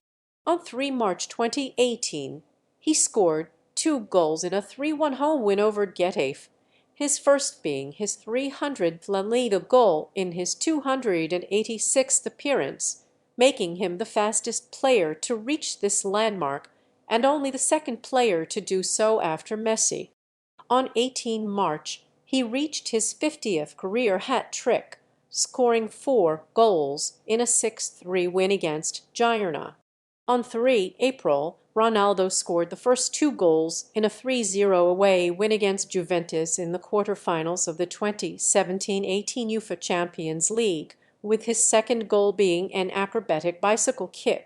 On 3 March 2018, he scored 2 goals in a 3-1 home win over Getafe, his first being his 300th La Liga goal in his 286th appearance, making him the fastest player to reach this landmark and only the second player to do so after Messi. On 18 March, he reached his 50th career hat-trick, scoring 4 goals in a 6-3 win against Girona. On 3 April, Ronaldo scored the first 2 goals in a 3-0 away win against Juventus in the quarterfinals of the 2017-18 UEFA Champions League, with his second goal being an acrobatic bicycle kick.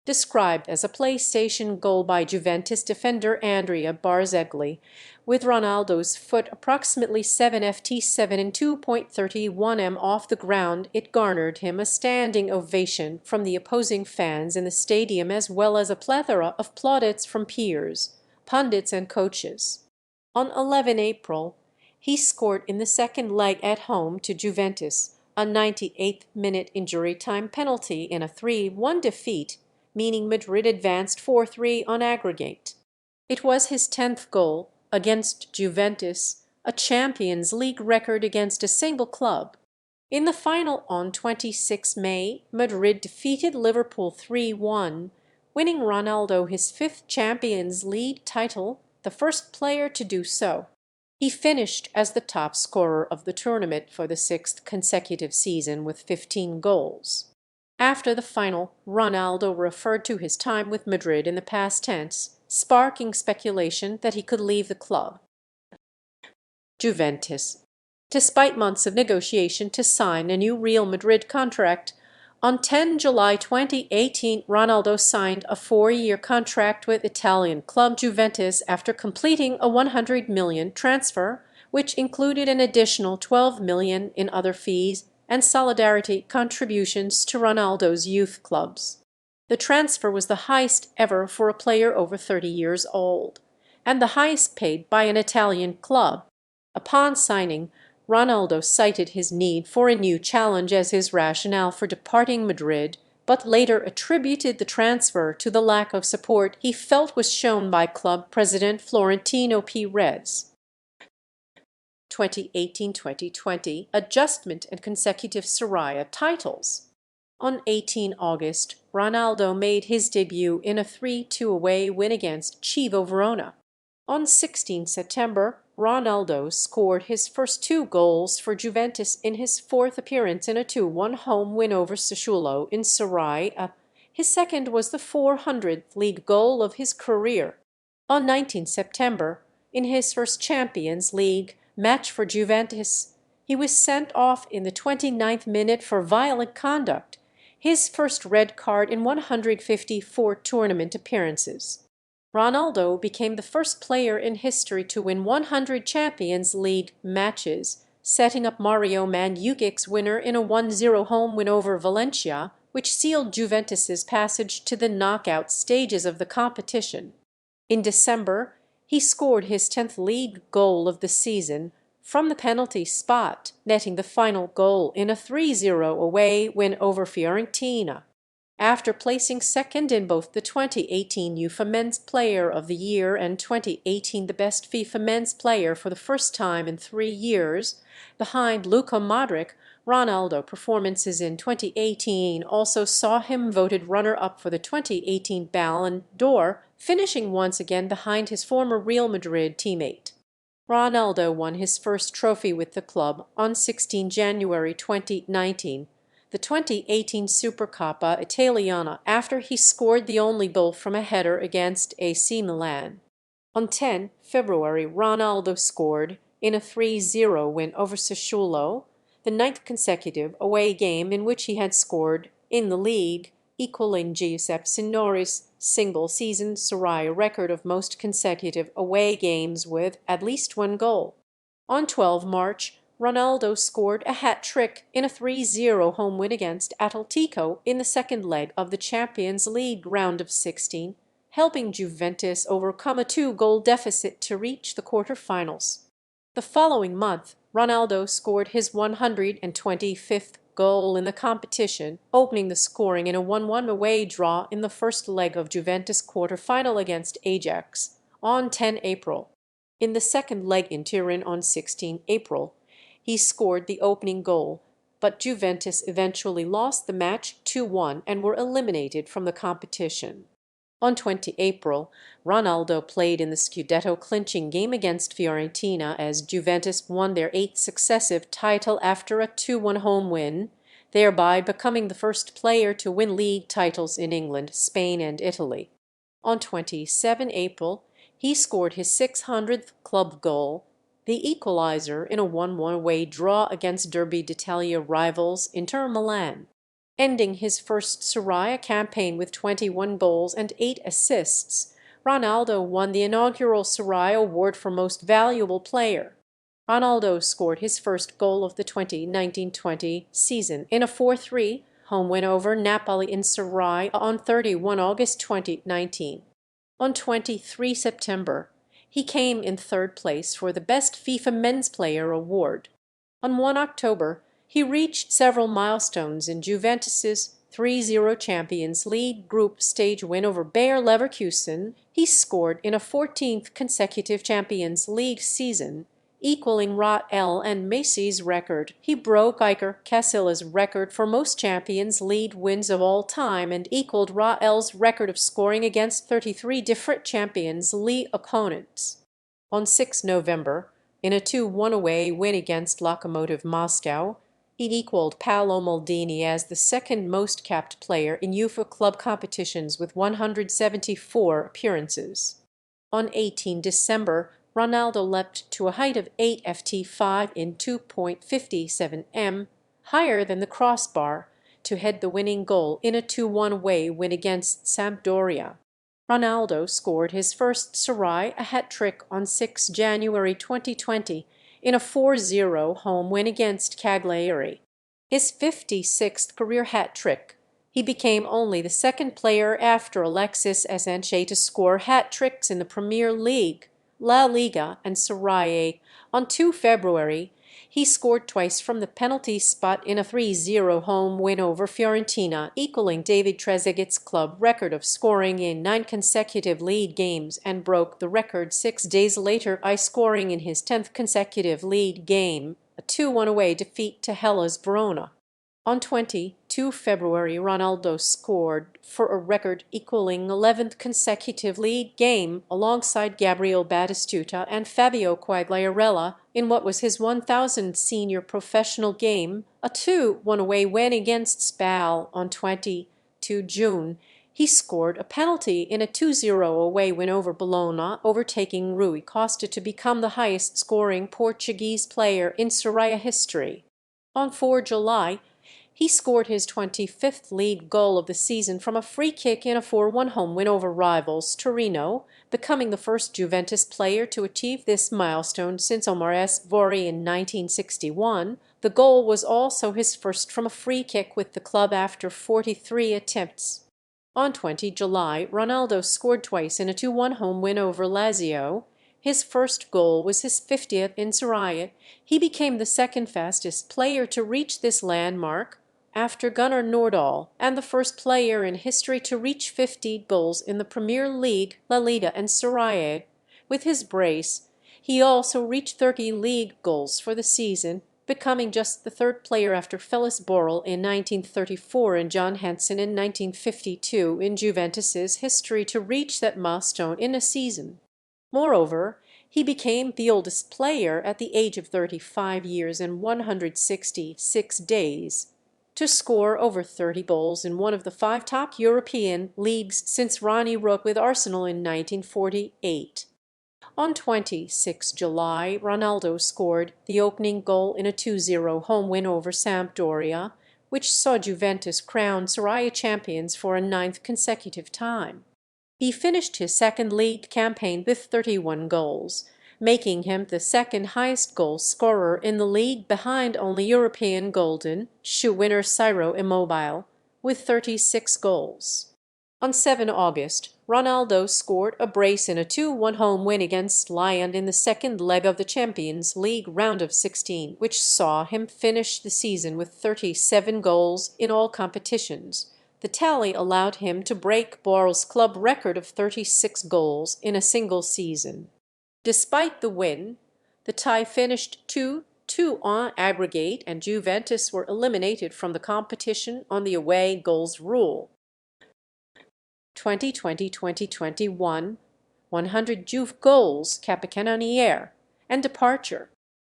Described as a PlayStation goal by Juventus defender Andrea Barzagli, with Ronaldo's foot approximately 7 ft 7 and 2.31 m off the ground, it garnered him a standing ovation from the opposing fans in the stadium as well as a plethora of plaudits from peers, pundits and coaches. On 11 April, he scored in the second leg at home to Juventus, a 98th-minute injury time penalty in a 3-1 defeat, meaning Madrid advanced 4-3 on aggregate. It was his 10th goal against Juventus, a Champions League record against a single club. In the final on 26 May, Madrid defeated Liverpool 3-1, winning Ronaldo his 5th Champions League title, the first player to do so. He finished as the top scorer of the tournament for the 6th consecutive season with 15 goals. After the final, Ronaldo referred to his time with Madrid in the past tense, sparking speculation that he could leave the club. Juventus. Despite months of negotiation to sign a new Real Madrid contract, on 10 July 2018, Ronaldo signed a 4-year contract with Italian club Juventus after completing a $100 million transfer, which included an additional $12 million in other fees and solidarity contributions to Ronaldo's youth clubs. The transfer was the highest ever for a player over 30 years old, and the highest paid by an Italian club. Upon signing, Ronaldo cited his need for a new challenge as his rationale for departing Madrid, but later attributed the transfer to the lack of support he felt was shown by club president Florentino Perez. 2018-2020 adjustment and consecutive Serie titles. On 18 August, Ronaldo made his debut in a 3-2 away win against Chievo Verona. On 16 September, Ronaldo scored his first 2 goals for Juventus in his 4th appearance in a 2-1 home win over Sassuolo in Serie A. His second was the 400th league goal of his career. On 19 September, in his first Champions League match for Juventus, he was sent off in the 29th minute for violent conduct, his first red card in 154 tournament appearances. Ronaldo became the first player in history to win 100 Champions League matches, setting up Mario Mandzukić's winner in a 1-0 home win over Valencia, which sealed Juventus's passage to the knockout stages of the competition. In December, he scored his 10th league goal of the season from the penalty spot, netting the final goal in a 3-0 away win over Fiorentina. After placing second in both the 2018 UEFA Men's Player of the Year and 2018 the Best FIFA Men's Player for the first time in 3 years, behind Luka Modric, Ronaldo performances in 2018 also saw him voted runner-up for the 2018 Ballon d'Or finishing once again behind his former Real Madrid teammate. Ronaldo won his first trophy with the club on 16 January 2019, the 2018 Supercoppa Italiana, after he scored the only goal from a header against AC Milan. On 10 February, Ronaldo scored in a 3-0 win over Sassuolo, the ninth consecutive away game in which he had scored in the league, equaling Giuseppe Signori's single-season Serie record of most consecutive away games with at least one goal. On 12 March, Ronaldo scored a hat-trick in a 3-0 home win against Atletico in the second leg of the Champions League round of 16, helping Juventus overcome a 2-goal deficit to reach the quarter-finals. The following month, Ronaldo scored his 125th goal in the competition, opening the scoring in a 1-1 away draw in the first leg of Juventus quarter-final against Ajax on 10 April. In the second leg in Turin on 16 April, he scored the opening goal, but Juventus eventually lost the match 2-1 and were eliminated from the competition. On 20 April, Ronaldo played in the Scudetto clinching game against Fiorentina as Juventus won their 8th successive title after a 2-1 home win, thereby becoming the first player to win league titles in England, Spain and Italy. On 27 April, he scored his 600th club goal, the equaliser in a 1-1 away draw against Derby d'Italia rivals Inter Milan. Ending his first Serie campaign with 21 goals and 8 assists, Ronaldo won the inaugural Serie award for Most Valuable Player. Ronaldo scored his first goal of the 2019-20 season in a 4-3 home win over Napoli in Serie on 31 August 2019. On 23 September, he came in third place for the Best FIFA Men's Player award. On 1 October, he reached several milestones in Juventus's 3-0 Champions League group stage win over Bayer Leverkusen. He scored in a 14th consecutive Champions League season, equaling Rafael and Messi's record. He broke Iker Casillas' record for most Champions League wins of all time and equaled Rafael's record of scoring against 33 different Champions League opponents. On 6 November, in a 2-1 away win against Lokomotiv Moscow, he equaled Paolo Maldini as the second most capped player in UEFA club competitions with 174 appearances. On 18 December, Ronaldo leapt to a height of 8 ft5 in 2.57 m, higher than the crossbar, to head the winning goal in a 2-1 away win against Sampdoria. Ronaldo scored his first Serie a hat-trick on 6 January 2020 in a 4-0 home win against Cagliari. His 56th career hat-trick. He became only the second player after Alexis Sanchez to score hat-tricks in the Premier League, La Liga and Serie. On 2 February, he scored twice from the penalty spot in a 3-0 home win over Fiorentina, equaling David Trezeguet's club record of scoring in 9 consecutive league games, and broke the record 6 days later by scoring in his 10th consecutive league game, a 2-1 away defeat to Hellas Verona. On 22 February, Ronaldo scored for a record equaling 11th consecutive league game alongside Gabriel Batistuta and Fabio Quagliarella in what was his 1000th senior professional game, a 2-1 away win against Spal. On 22 June. He scored a penalty in a 2-0 away win over Bologna, overtaking Rui Costa to become the highest-scoring Portuguese player in Serie history. On 4 July, he scored his 25th league goal of the season from a free kick in a 4-1 home win over rivals Torino, becoming the first Juventus player to achieve this milestone since Omar S. Vori in 1961. The goal was also his first from a free kick with the club after 43 attempts. On 20 July, Ronaldo scored twice in a 2-1 home win over Lazio. His first goal was his 50th in Serie. He became the second fastest player to reach this landmark, after Gunnar Nordahl, and the first player in history to reach 50 goals in the Premier League, La Liga and Serie. With his brace, he also reached 30 league goals for the season, becoming just the third player after Phyllis Borrell in 1934 and John Henson in 1952 in Juventus's history to reach that milestone in a season. Moreover, he became the oldest player at the age of 35 years and 166 days to score over 30 goals in one of the five top European leagues since Ronnie Rook with Arsenal in 1948. On 26 July, Ronaldo scored the opening goal in a 2-0 home win over Sampdoria, which saw Juventus crown Serie A champions for a ninth consecutive time. He finished his second league campaign with 31 goals, making him the second highest goal scorer in the league behind only European Golden Shoe winner Ciro Immobile, with 36 goals. On 7 August, Ronaldo scored a brace in a 2-1 home win against Lyon in the second leg of the Champions League round of 16, which saw him finish the season with 37 goals in all competitions. The tally allowed him to break Borrell's club record of 36 goals in a single season. Despite the win, the tie finished 2-2 on aggregate, and Juventus were eliminated from the competition on the away goals rule. 2020-2021, 100 Juve goals, Capocannoniere, and departure.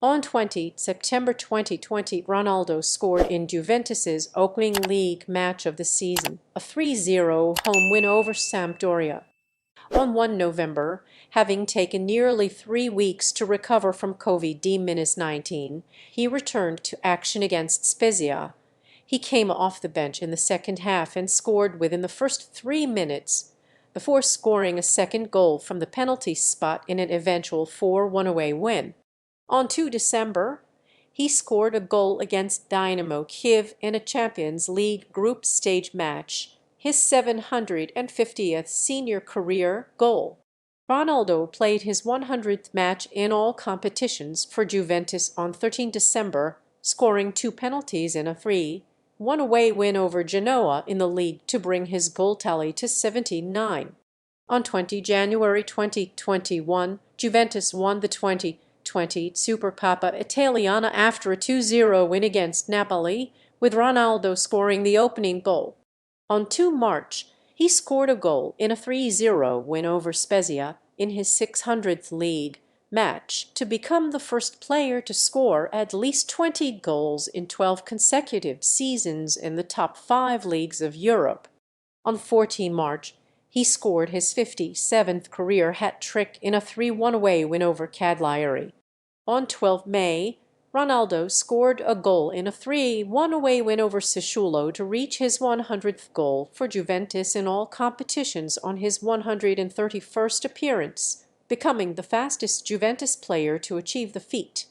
On September 2020, Ronaldo scored in Juventus's opening league match of the season, a 3-0 home win over Sampdoria. On 1 November, having taken nearly 3 weeks to recover from COVID-19, he returned to action against Spezia. He came off the bench in the second half and scored within the first 3 minutes, before scoring a second goal from the penalty spot in an eventual 4-1 away win. On 2 December, he scored a goal against Dynamo Kyiv in a Champions League group stage match, his 750th senior career goal. Ronaldo played his 100th match in all competitions for Juventus on 13 December, scoring 2 penalties in a 3-1 away win over Genoa in the league to bring his goal tally to 79. On 20 January 2021, Juventus won the 2020 Supercoppa Italiana after a 2-0 win against Napoli, with Ronaldo scoring the opening goal. On 2 March, he scored a goal in a 3-0 win over Spezia in his 600th league match to become the first player to score at least 20 goals in 12 consecutive seasons in the top 5 leagues of Europe. On 14 March, he scored his 57th career hat-trick in a 3-1 away win over Cagliari. On 12 May, Ronaldo scored a goal in a 3-1 away win over Sassuolo to reach his 100th goal for Juventus in all competitions on his 131st appearance, becoming the fastest Juventus player to achieve the feat.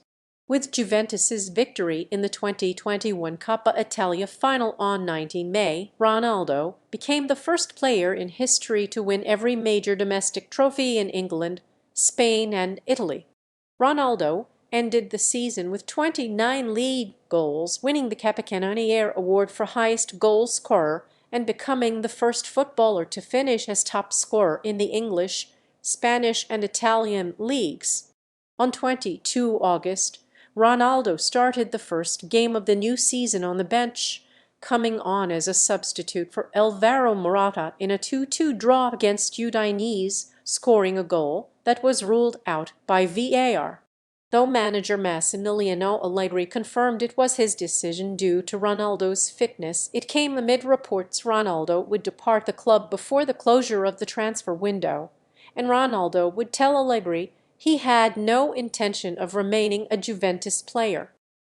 With Juventus's victory in the 2021 Coppa Italia final on 19 May, Ronaldo became the first player in history to win every major domestic trophy in England, Spain, and Italy. Ronaldo ended the season with 29 league goals, winning the Capocannoniere Award for highest goal scorer and becoming the first footballer to finish as top scorer in the English, Spanish, and Italian leagues. On 22 August, Ronaldo started the first game of the new season on the bench, coming on as a substitute for Alvaro Morata in a 2-2 draw against Udinese, scoring a goal that was ruled out by VAR. Though manager Massimiliano Allegri confirmed it was his decision due to Ronaldo's fitness, it came amid reports Ronaldo would depart the club before the closure of the transfer window, and Ronaldo would tell Allegri he had no intention of remaining a Juventus player.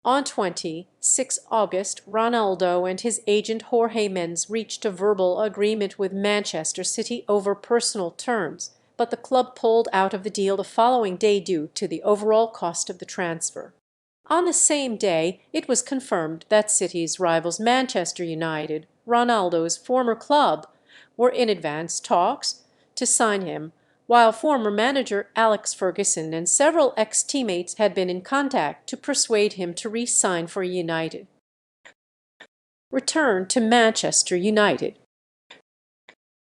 On 26 August, Ronaldo and his agent Jorge Mendes reached a verbal agreement with Manchester City over personal terms, but the club pulled out of the deal the following day due to the overall cost of the transfer. On the same day, it was confirmed that City's rivals Manchester United, Ronaldo's former club, were in advanced talks to sign him, while former manager Alex Ferguson and several ex-teammates had been in contact to persuade him to re-sign for United. Return to Manchester United.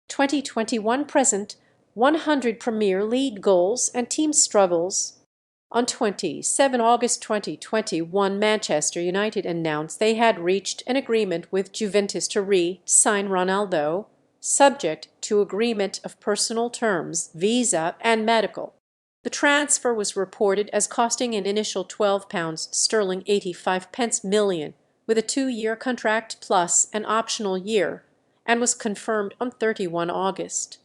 2021 present, 100 Premier League goals and team struggles. On 27 August 2021, Manchester United announced they had reached an agreement with Juventus to re-sign Ronaldo, subject to agreement of personal terms, visa and medical. The transfer was reported as costing an initial £12 85 million, with a 2-year contract plus an optional year, and was confirmed on 31 August.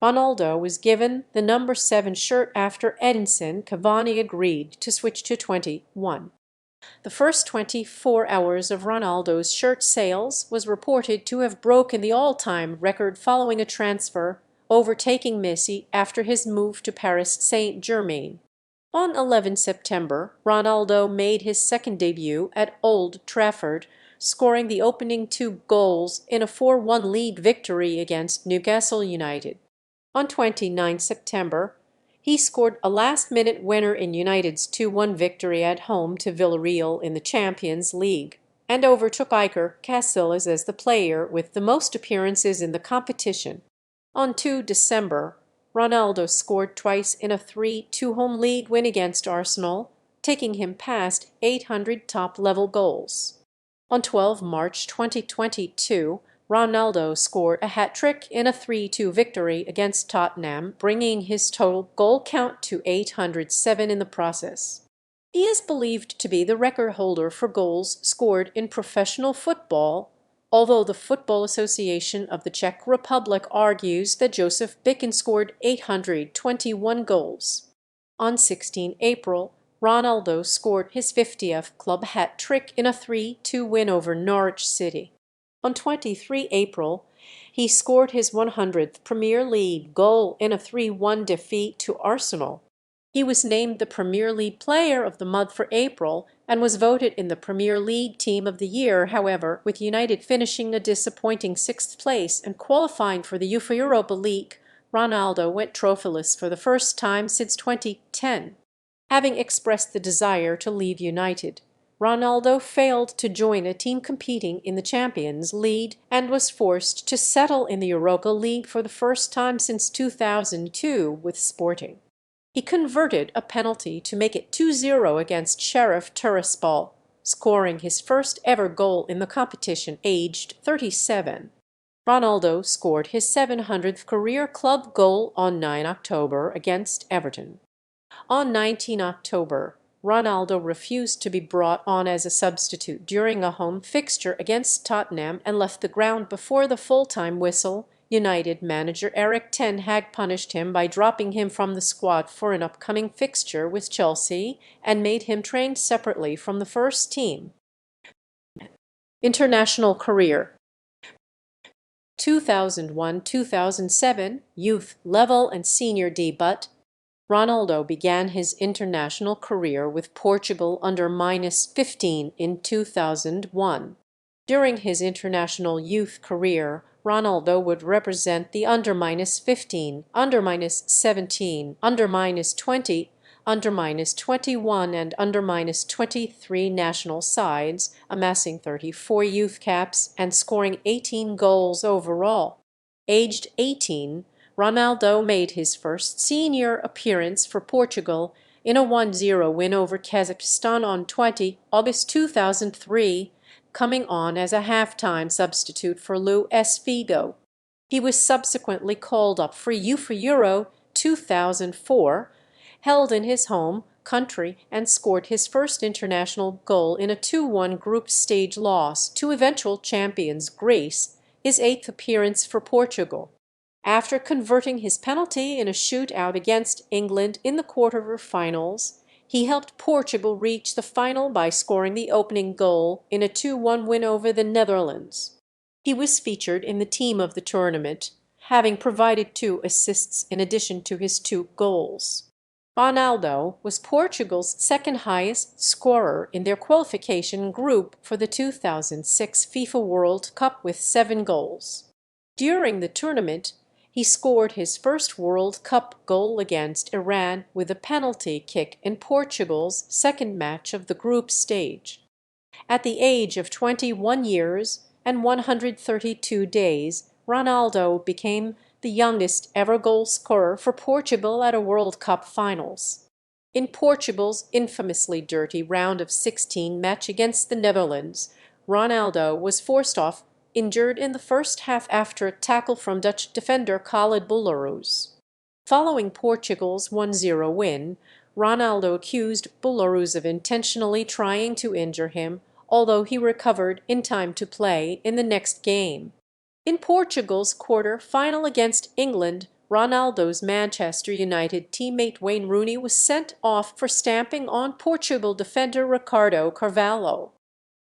Ronaldo was given the number 7 shirt after Edinson Cavani agreed to switch to 21. The first 24 hours of Ronaldo's shirt sales was reported to have broken the all-time record following a transfer, overtaking Messi after his move to Paris Saint-Germain. On 11 September, Ronaldo made his second debut at Old Trafford, scoring the opening 2 goals in a 4-1 league victory against Newcastle United. On 29 September, he scored a last-minute winner in United's 2-1 victory at home to Villarreal in the Champions League, and overtook Iker Casillas as the player with the most appearances in the competition. On 2 December, Ronaldo scored twice in a 3-2 home league win against Arsenal, taking him past 800 top-level goals. On 12 March 2022, Ronaldo scored a hat-trick in a 3-2 victory against Tottenham, bringing his total goal count to 807 in the process. He is believed to be the record holder for goals scored in professional football, although the Football Association of the Czech Republic argues that Josef Bican scored 821 goals. On 16 April, Ronaldo scored his 50th club hat-trick in a 3-2 win over Norwich City. On 23 April, he scored his 100th Premier League goal in a 3-1 defeat to Arsenal. He was named the Premier League Player of the Month for April and was voted in the Premier League Team of the Year. However, with United finishing a disappointing 6th place and qualifying for the UEFA Europa League, Ronaldo went trophyless for the first time since 2010. Having expressed the desire to leave United, Ronaldo failed to join a team competing in the Champions League and was forced to settle in the Europa League for the first time since 2002 with Sporting. He converted a penalty to make it 2-0 against Sheriff Tiraspol, scoring his first ever goal in the competition aged 37. Ronaldo scored his 700th career club goal on 9 October against Everton. On 19 October, Ronaldo refused to be brought on as a substitute during a home fixture against Tottenham and left the ground before the full-time whistle. United manager Erik ten Hag punished him by dropping him from the squad for an upcoming fixture with Chelsea and made him train separately from the first team. International career: 2001-2007 youth level and senior debut. Ronaldo began his international career with Portugal under -15 in 2001. During his international youth career, Ronaldo would represent the under -15, under -17, under -20, under -21 and under -23 national sides, amassing 34 youth caps and scoring 18 goals overall. Aged 18, Ronaldo made his first senior appearance for Portugal in a 1-0 win over Kazakhstan on 20 August 2003, coming on as a half-time substitute for Luis Figo. He was subsequently called up for UEFA Euro 2004, held in his home country, and scored his first international goal in a 2-1 group stage loss to eventual champions Greece, his 8th appearance for Portugal. After converting his penalty in a shootout against England in the quarter-finals, he helped Portugal reach the final by scoring the opening goal in a 2-1 win over the Netherlands. He was featured in the team of the tournament, having provided 2 assists in addition to his 2 goals. Ronaldo was Portugal's second-highest scorer in their qualification group for the 2006 FIFA World Cup with 7 goals. During the tournament, he scored his first World Cup goal against Iran with a penalty kick in Portugal's second match of the group stage. At the age of 21 years and 132 days, Ronaldo became the youngest ever goal scorer for Portugal at a World Cup finals. In Portugal's infamously dirty round of 16 match against the Netherlands, Ronaldo was forced off injured in the first half after a tackle from Dutch defender Khalid Boulahrouz. Following Portugal's 1-0 win, Ronaldo accused Boulahrouz of intentionally trying to injure him, although he recovered in time to play in the next game. In Portugal's quarter-final against England, Ronaldo's Manchester United teammate Wayne Rooney was sent off for stamping on Portugal defender Ricardo Carvalho.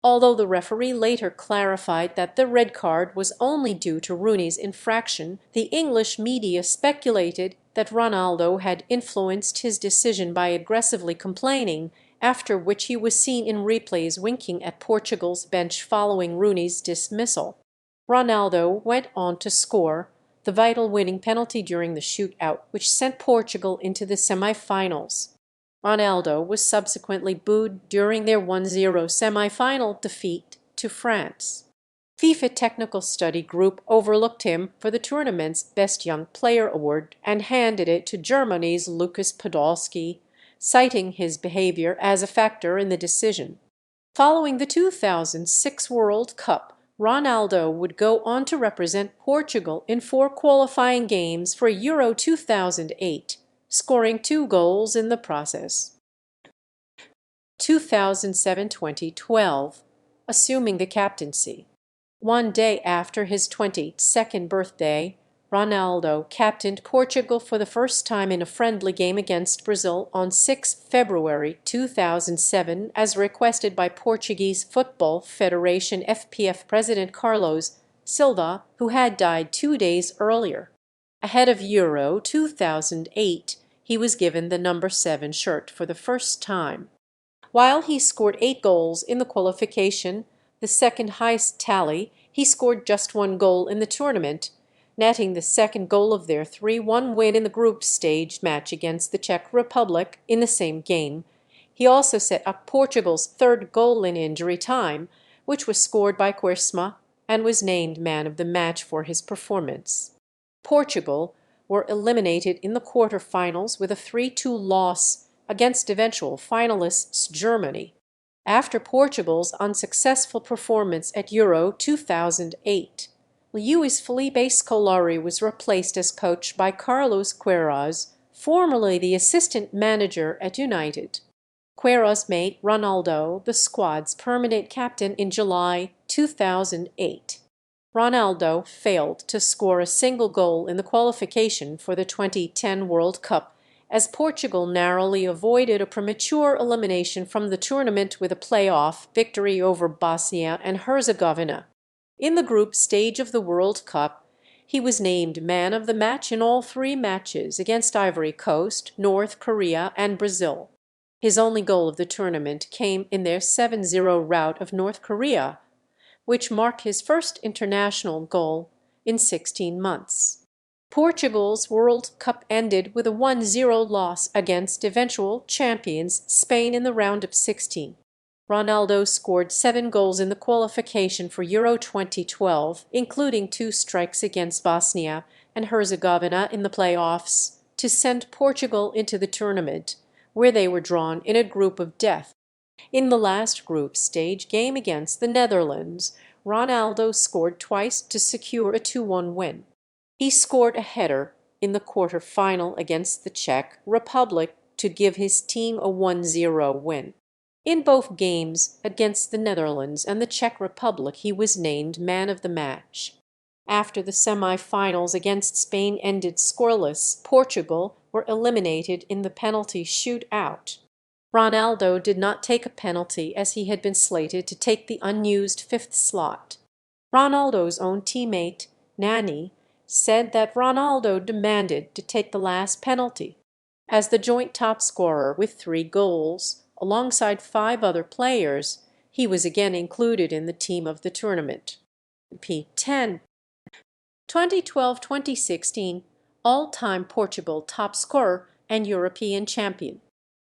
Although the referee later clarified that the red card was only due to Rooney's infraction, the English media speculated that Ronaldo had influenced his decision by aggressively complaining, after which he was seen in replays winking at Portugal's bench following Rooney's dismissal. Ronaldo went on to score the vital winning penalty during the shootout, which sent Portugal into the semi-finals. Ronaldo was subsequently booed during their 1-0 semi-final defeat to France. FIFA Technical Study Group overlooked him for the tournament's Best Young Player award and handed it to Germany's Lukas Podolski, citing his behavior as a factor in the decision. Following the 2006 World Cup, Ronaldo would go on to represent Portugal in 4 qualifying games for Euro 2008, scoring 2 goals in the process. 2007-2012, assuming the captaincy. One day after his 22nd birthday, Ronaldo captained Portugal for the first time in a friendly game against Brazil on 6 February 2007 as requested by Portuguese Football Federation FPF President Carlos Silva, who had died 2 days earlier. Ahead of Euro 2008, he was given the number 7 shirt for the first time. While he scored 8 goals in the qualification, the second highest tally, he scored just 1 goal in the tournament, netting the second goal of their 3-1 win in the group stage match against the Czech Republic in the same game. He also set up Portugal's 3rd goal in injury time, which was scored by Quaresma, and was named man of the match for his performance. Portugal were eliminated in the quarter-finals with a 3-2 loss against eventual finalists Germany, after Portugal's unsuccessful performance at Euro 2008. Luis Felipe Scolari was replaced as coach by Carlos Queiroz, formerly the assistant manager at United. Queiroz made Ronaldo the squad's permanent captain in July 2008. Ronaldo failed to score a single goal in the qualification for the 2010 World Cup, as Portugal narrowly avoided a premature elimination from the tournament with a playoff victory over Bosnia and Herzegovina. In the group stage of the World Cup, he was named man of the match in all 3 matches against Ivory Coast, North Korea, and Brazil. His only goal of the tournament came in their 7-0 rout of North Korea, which marked his first international goal in 16 months. Portugal's World Cup ended with a 1-0 loss against eventual champions Spain in the round of 16. Ronaldo scored 7 goals in the qualification for Euro 2012, including 2 strikes against Bosnia and Herzegovina in the playoffs, to send Portugal into the tournament, where they were drawn in a group of death. In the last group stage game against the Netherlands, Ronaldo scored twice to secure a 2-1 win. He scored a header in the quarter-final against the Czech Republic to give his team a 1-0 win. In both games against the Netherlands and the Czech Republic, he was named man of the match. After the semi-finals against Spain ended scoreless, Portugal were eliminated in the penalty shootout. Ronaldo did not take a penalty as he had been slated to take the unused 5th slot. Ronaldo's own teammate, Nani, said that Ronaldo demanded to take the last penalty. As the joint top scorer with 3 goals, alongside 5 other players, he was again included in the team of the tournament. P10. 2012-2016, all-time Portugal top scorer and European champion.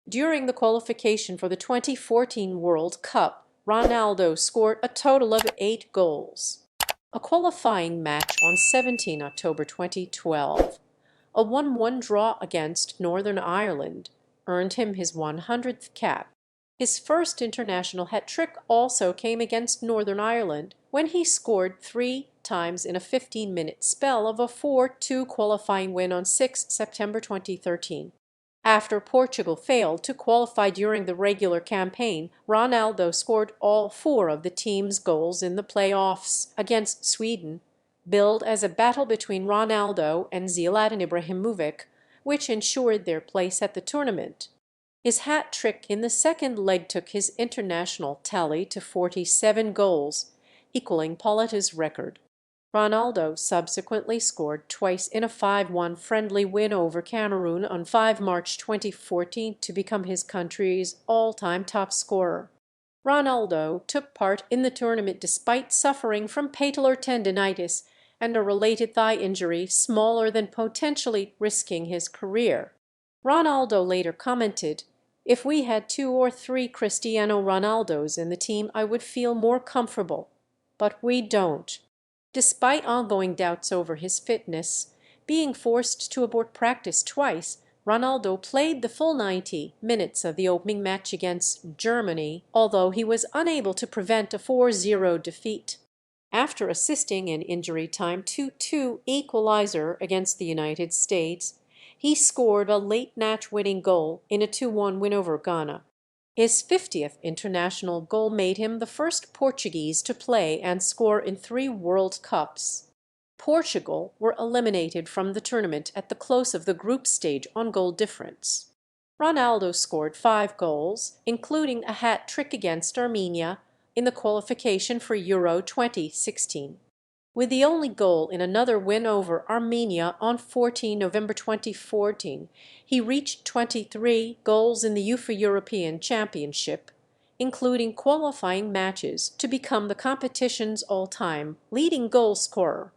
During the qualification for the 2014 World Cup, Ronaldo scored a total of 8 goals. A qualifying match on 17 October 2012, a 1-1 draw against Northern Ireland, earned him his 100th cap. His first international hat-trick also came against Northern Ireland, when he scored 3 times in a 15-minute spell of a 4-2 qualifying win on 6 September 2013. After Portugal failed to qualify during the regular campaign, Ronaldo scored all 4 of the team's goals in the playoffs against Sweden, billed as a battle between Ronaldo and Zlatan Ibrahimovic, which ensured their place at the tournament. His hat-trick in the second leg took his international tally to 47 goals, equaling Pauleta's record. Ronaldo subsequently scored twice in a 5-1 friendly win over Cameroon on 5 March 2014 to become his country's all-time top scorer. Ronaldo took part in the tournament despite suffering from patellar tendinitis and a related thigh injury smaller than potentially risking his career. Ronaldo later commented, "If we had 2 or 3 Cristiano Ronaldos in the team, I would feel more comfortable. But we don't." Despite ongoing doubts over his fitness, being forced to abort practice twice, Ronaldo played the full 90 minutes of the opening match against Germany, although he was unable to prevent a 4-0 defeat. After assisting in injury time 2-2 equalizer against the United States, he scored a late match-winning goal in a 2-1 win over Ghana. His 50th international goal made him the first Portuguese to play and score in 3 World Cups. Portugal were eliminated from the tournament at the close of the group stage on goal difference. Ronaldo scored 5 goals, including a hat-trick against Armenia in the qualification for Euro 2016. With the only goal in another win over Armenia on 14 November 2014, he reached 23 goals in the UEFA European Championship, including qualifying matches, to become the competition's all-time leading goal scorer.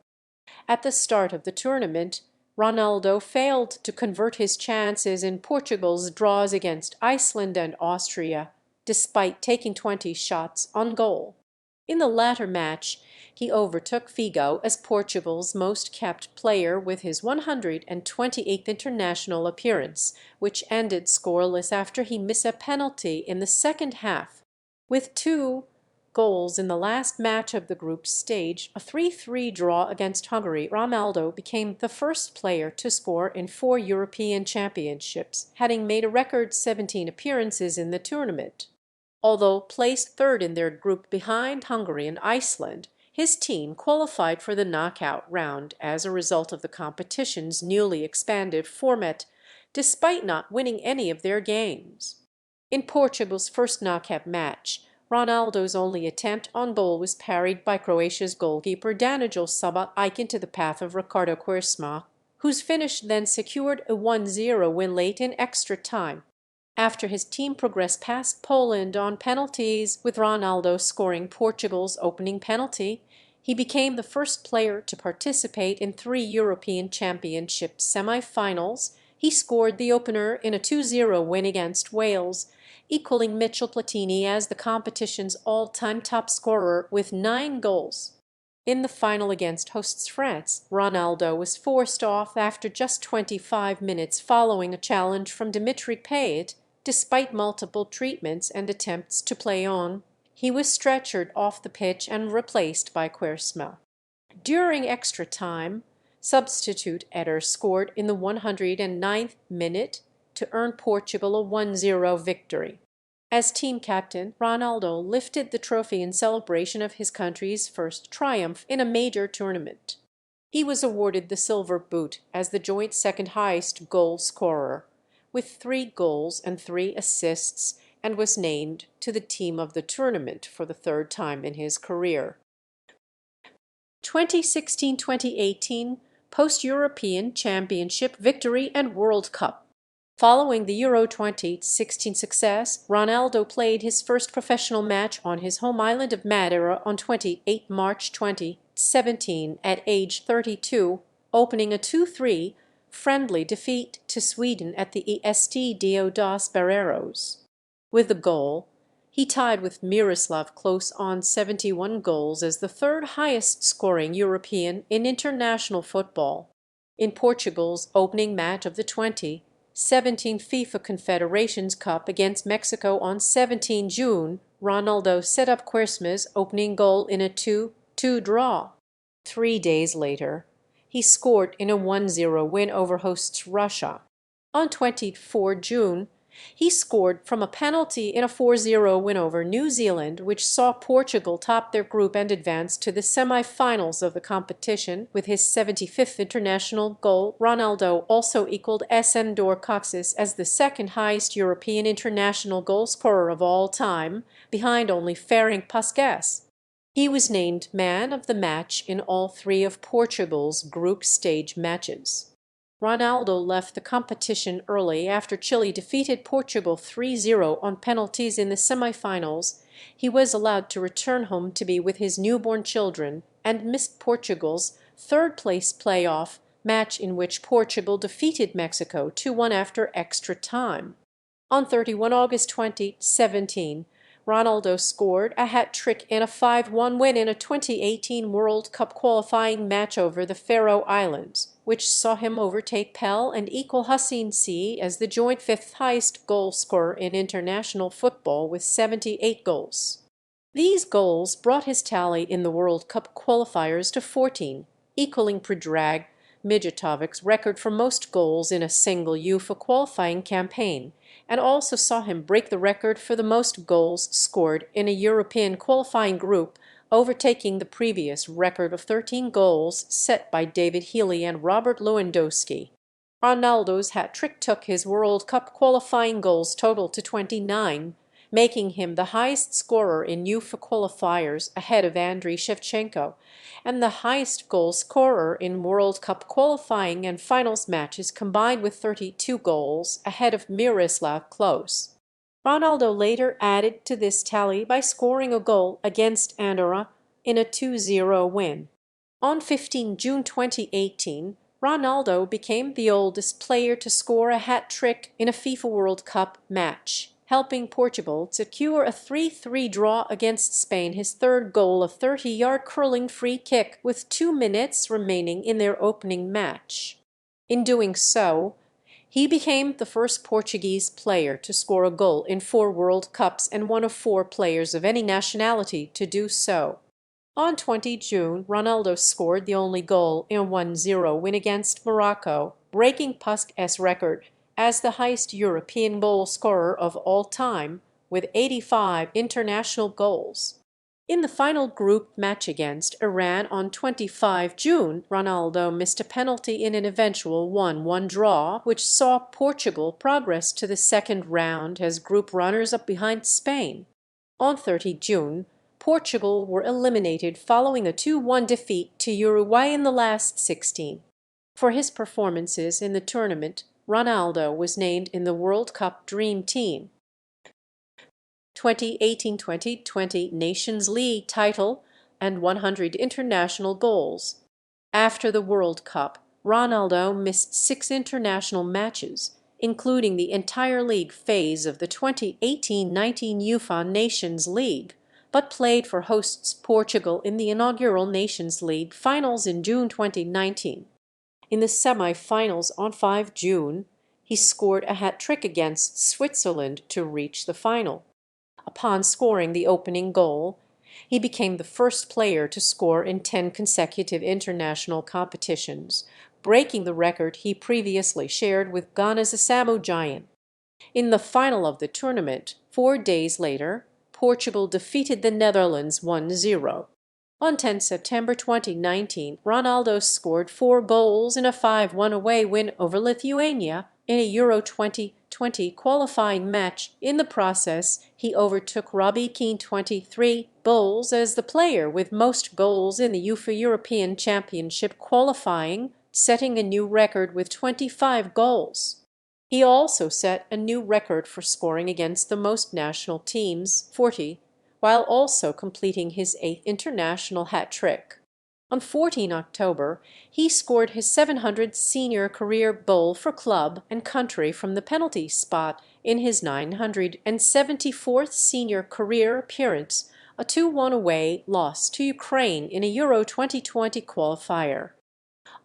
At the start of the tournament, Ronaldo failed to convert his chances in Portugal's draws against Iceland and Austria, despite taking 20 shots on goal. In the latter match, he overtook Figo as Portugal's most capped player with his 128th international appearance, which ended scoreless after he missed a penalty in the second half. With 2 goals in the last match of the group stage, a 3-3 draw against Hungary, Ronaldo became the first player to score in 4 European Championships, having made a record 17 appearances in the tournament. Although placed third in their group behind Hungary and Iceland, his team qualified for the knockout round as a result of the competition's newly expanded format, despite not winning any of their games. In Portugal's first knockout match, Ronaldo's only attempt on goal was parried by Croatia's goalkeeper Danijel Sabah into the path of Ricardo Quaresma, whose finish then secured a 1-0 win late in extra time. After his team progressed past Poland on penalties, with Ronaldo scoring Portugal's opening penalty, he became the first player to participate in 3 European Championship semi-finals. He scored the opener in a 2-0 win against Wales, equaling Michel Platini as the competition's all-time top scorer with 9 goals. In the final against hosts France, Ronaldo was forced off after just 25 minutes following a challenge from Dimitri Payet. Despite multiple treatments and attempts to play on, he was stretchered off the pitch and replaced by Quaresma. During extra time, substitute Eder scored in the 109th minute to earn Portugal a 1-0 victory. As team captain, Ronaldo lifted the trophy in celebration of his country's first triumph in a major tournament. He was awarded the Silver Boot as the joint second highest goal scorer, with 3 goals and 3 assists, and was named to the team of the tournament for the 3rd time in his career. 2016-2018 Post-European Championship victory and World Cup. Following the Euro 2016 success, Ronaldo played his first professional match on his home island of Madeira on 28 March 2017 at age 32, opening a 2-3 friendly defeat to Sweden at the Estadio dos Barreiros. With the goal, he tied with Miroslav Klose on 71 goals as the 3rd highest scoring European in international football. In Portugal's opening match of the 2016 17 FIFA Confederations Cup against Mexico on 17 June, Ronaldo set up Quaresma's opening goal in a 2-2 draw. 3 days later, he scored in a 1-0 win over hosts Russia. On 24 June, he scored from a penalty in a 4-0 win over New Zealand, which saw Portugal top their group and advance to the semi-finals of the competition. With his 75th international goal, Ronaldo also equaled Sndor Coxis as the second highest European international goal scorer of all time, behind only Ferenc Puskás. He was named man of the match in all three of Portugal's group stage matches. Ronaldo left the competition early after Chile defeated Portugal 3-0 on penalties in the semi-finals. He was allowed to return home to be with his newborn children and missed Portugal's third-place playoff match in which Portugal defeated Mexico 2-1 after extra time. On 31 August 2017, Ronaldo scored a hat-trick in a 5-1 win in a 2018 World Cup qualifying match over the Faroe Islands, which saw him overtake Pele and equal Hussein Sy as the joint fifth-highest goal scorer in international football with 78 goals. These goals brought his tally in the World Cup qualifiers to 14, equaling Predrag Mijitovic's record for most goals in a single UEFA qualifying campaign, and also saw him break the record for the most goals scored in a European qualifying group, overtaking the previous record of 13 goals set by David Healy and Robert Lewandowski. Ronaldo's hat-trick took his World Cup qualifying goals total to 29, making him the highest scorer in UEFA qualifiers ahead of Andriy Shevchenko, and the highest goal scorer in World Cup qualifying and finals matches combined with 32 goals ahead of Miroslav Klose. Ronaldo later added to this tally by scoring a goal against Andorra in a 2-0 win. On 15 June 2018, Ronaldo became the oldest player to score a hat-trick in a FIFA World Cup match, helping Portugal secure a 3-3 draw against Spain, his third goal a 30-yard curling free kick with 2 minutes remaining in their opening match. In doing so, he became the first Portuguese player to score a goal in 4 World Cups and one of 4 players of any nationality to do so. On 20 June, Ronaldo scored the only goal in a 1-0 win against Morocco, breaking Puskás' record as the highest European goal scorer of all time, with 85 international goals. In the final group match against Iran on 25 June, Ronaldo missed a penalty in an eventual 1-1 draw, which saw Portugal progress to the second round as group runners-up behind Spain. On 30 June, Portugal were eliminated following a 2-1 defeat to Uruguay in the last 16. For his performances in the tournament, Ronaldo was named in the World Cup Dream Team. 2018-2020 Nations League title and 100 international goals. After the World Cup, Ronaldo missed 6 international matches, including the entire league phase of the 2018-19 UEFA Nations League, but played for hosts Portugal in the inaugural Nations League finals in June 2019. In the semi-finals on 5 June, he scored a hat-trick against Switzerland to reach the final. Upon scoring the opening goal, he became the first player to score in 10 consecutive international competitions, breaking the record he previously shared with Ghana's Asamoah Gyan. In the final of the tournament, 4 days later, Portugal defeated the Netherlands 1-0. On 10 September 2019, Ronaldo scored 4 goals in a 5-1 away win over Lithuania in a Euro 2020 qualifying match. In the process, he overtook Robbie Keane 23 goals as the player with most goals in the UEFA European Championship qualifying, setting a new record with 25 goals. He also set a new record for scoring against the most national teams, 40, while also completing his 8th international hat-trick. On 14 October, he scored his 700th senior career goal for club and country from the penalty spot in his 974th senior career appearance, a 2-1 away loss to Ukraine in a Euro 2020 qualifier.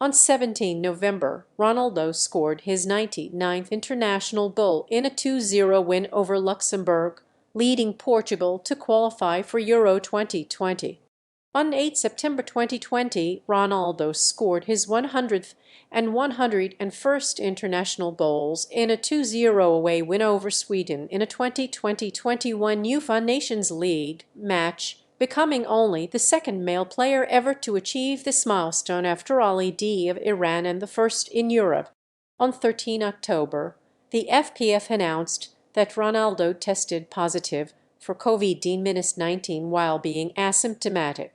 On 17 November, Ronaldo scored his 99th international goal in a 2-0 win over Luxembourg, leading Portugal to qualify for Euro 2020. On 8 September 2020, Ronaldo scored his 100th and 101st international goals in a 2-0 away win over Sweden in a 2020-21 UEFA Nations League match, becoming only the second male player ever to achieve this milestone after Ali D of Iran and the first in Europe. On 13 October, the FPF announced that Ronaldo tested positive for COVID-19 while being asymptomatic.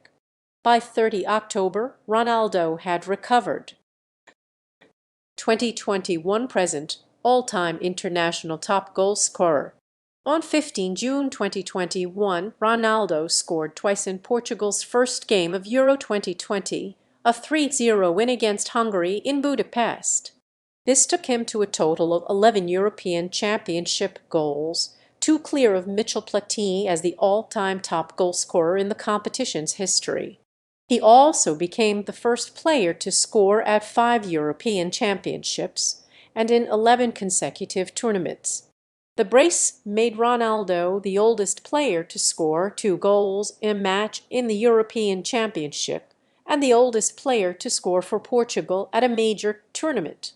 By 30 October, Ronaldo had recovered. 2021 present, all-time international top goal scorer. On 15 June 2021, Ronaldo scored twice in Portugal's first game of Euro 2020, a 3-0 win against Hungary in Budapest. This took him to a total of 11 European Championship goals, two clear of Michel Platini as the all-time top goal scorer in the competition's history. He also became the first player to score at 5 European Championships and in 11 consecutive tournaments. The brace made Ronaldo the oldest player to score 2 goals in a match in the European Championship and the oldest player to score for Portugal at a major tournament.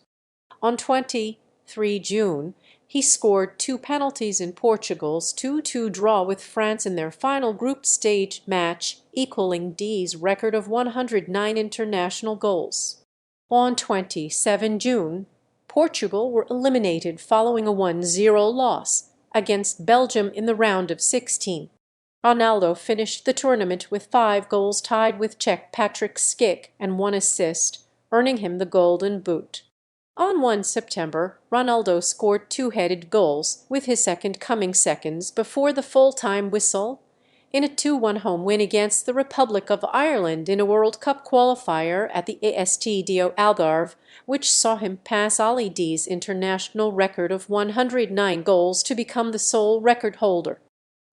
On 23 June, he scored 2 penalties in Portugal's 2-2 draw with France in their final group stage match, equaling D's record of 109 international goals. On 27 June, Portugal were eliminated following a 1-0 loss against Belgium in the round of 16. Ronaldo finished the tournament with 5 goals, tied with Czech Patrik Schick and 1 assist, earning him the Golden Boot. On 1 September, Ronaldo scored 2-headed goals, with his second coming seconds before the full-time whistle, in a 2-1 home win against the Republic of Ireland in a World Cup qualifier at the Estádio Algarve, which saw him pass Ali D's international record of 109 goals to become the sole record holder.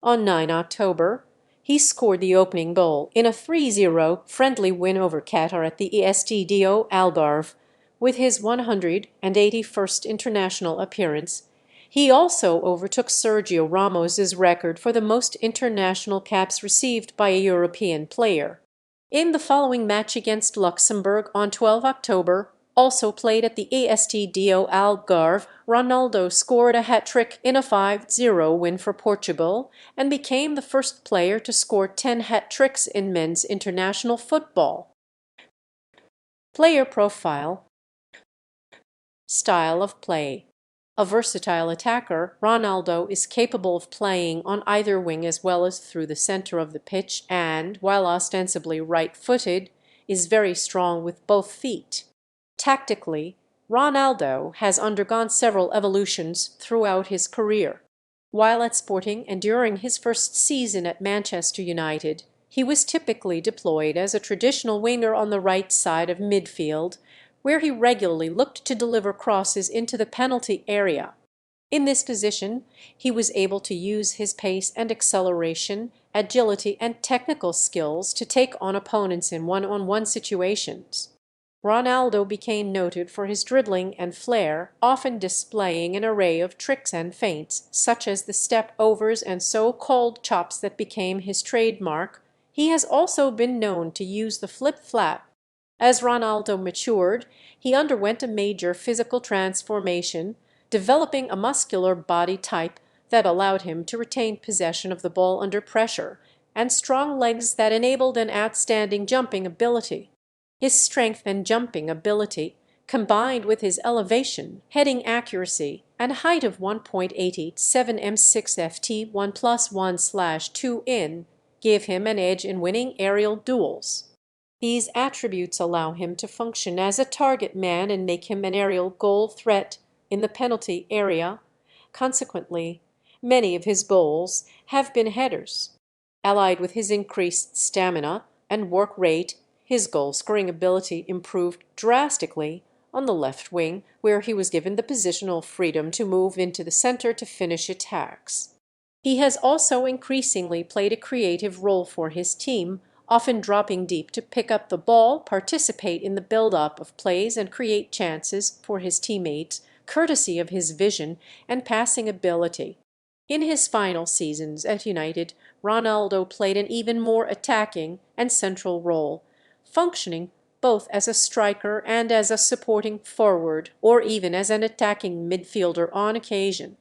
On 9 October, he scored the opening goal in a 3-0 friendly win over Qatar at the Estádio Algarve. With his 181st international appearance, he also overtook Sergio Ramos's record for the most international caps received by a European player. In the following match against Luxembourg on 12 October, also played at the Estádio Algarve, Ronaldo scored a hat-trick in a 5-0 win for Portugal and became the first player to score 10 hat-tricks in men's international football. Player profile. Style of play. A versatile attacker, Ronaldo is capable of playing on either wing as well as through the center of the pitch and, while ostensibly right-footed, is very strong with both feet. Tactically, Ronaldo has undergone several evolutions throughout his career. While at Sporting and during his first season at Manchester United, he was typically deployed as a traditional winger on the right side of midfield, where he regularly looked to deliver crosses into the penalty area. In this position, he was able to use his pace and acceleration, agility and technical skills to take on opponents in one-on-one situations. Ronaldo became noted for his dribbling and flair, often displaying an array of tricks and feints, such as the step-overs and so-called chops that became his trademark. He has also been known to use the flip-flap. As Ronaldo matured, he underwent a major physical transformation, developing a muscular body type that allowed him to retain possession of the ball under pressure, and strong legs that enabled an outstanding jumping ability. His strength and jumping ability, combined with his elevation, heading accuracy, and height of 1.87 m6 ft 1+1/2 in, give him an edge in winning aerial duels. These attributes allow him to function as a target man and make him an aerial goal threat in the penalty area. Consequently, many of his goals have been headers. Allied with his increased stamina and work rate, his goal-scoring ability improved drastically on the left wing, where he was given the positional freedom to move into the center to finish attacks. He has also increasingly played a creative role for his team, often dropping deep to pick up the ball, participate in the build-up of plays and create chances for his teammates, courtesy of his vision and passing ability. In his final seasons at United, Ronaldo played an even more attacking and central role, functioning both as a striker and as a supporting forward, or even as an attacking midfielder on occasion.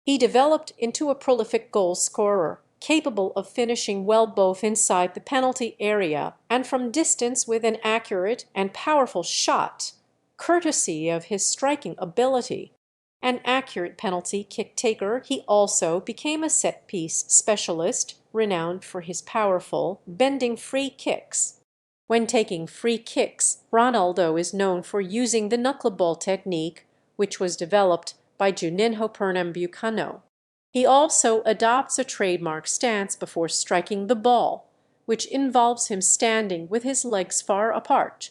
He developed into a prolific goal scorer, capable of finishing well both inside the penalty area and from distance with an accurate and powerful shot, courtesy of his striking ability. An accurate penalty kick taker, he also became a set-piece specialist, renowned for his powerful, bending free kicks. When taking free kicks, Ronaldo is known for using the knuckleball technique, which was developed by Juninho Pernambucano. He also adopts a trademark stance before striking the ball, which involves him standing with his legs far apart.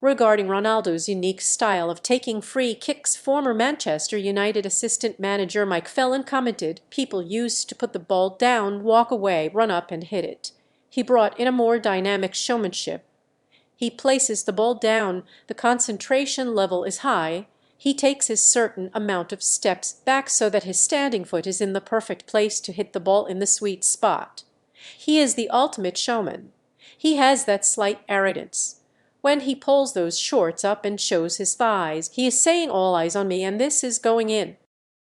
Regarding Ronaldo's unique style of taking free kicks, former Manchester United assistant manager Mike Phelan commented, "People used to put the ball down, walk away, run up and hit it. He brought in a more dynamic showmanship. He places the ball down, the concentration level is high, he takes his certain amount of steps back so that his standing foot is in the perfect place to hit the ball in the sweet spot. He is the ultimate showman. He has that slight arrogance. When he pulls those shorts up and shows his thighs, he is saying all eyes on me and this is going in.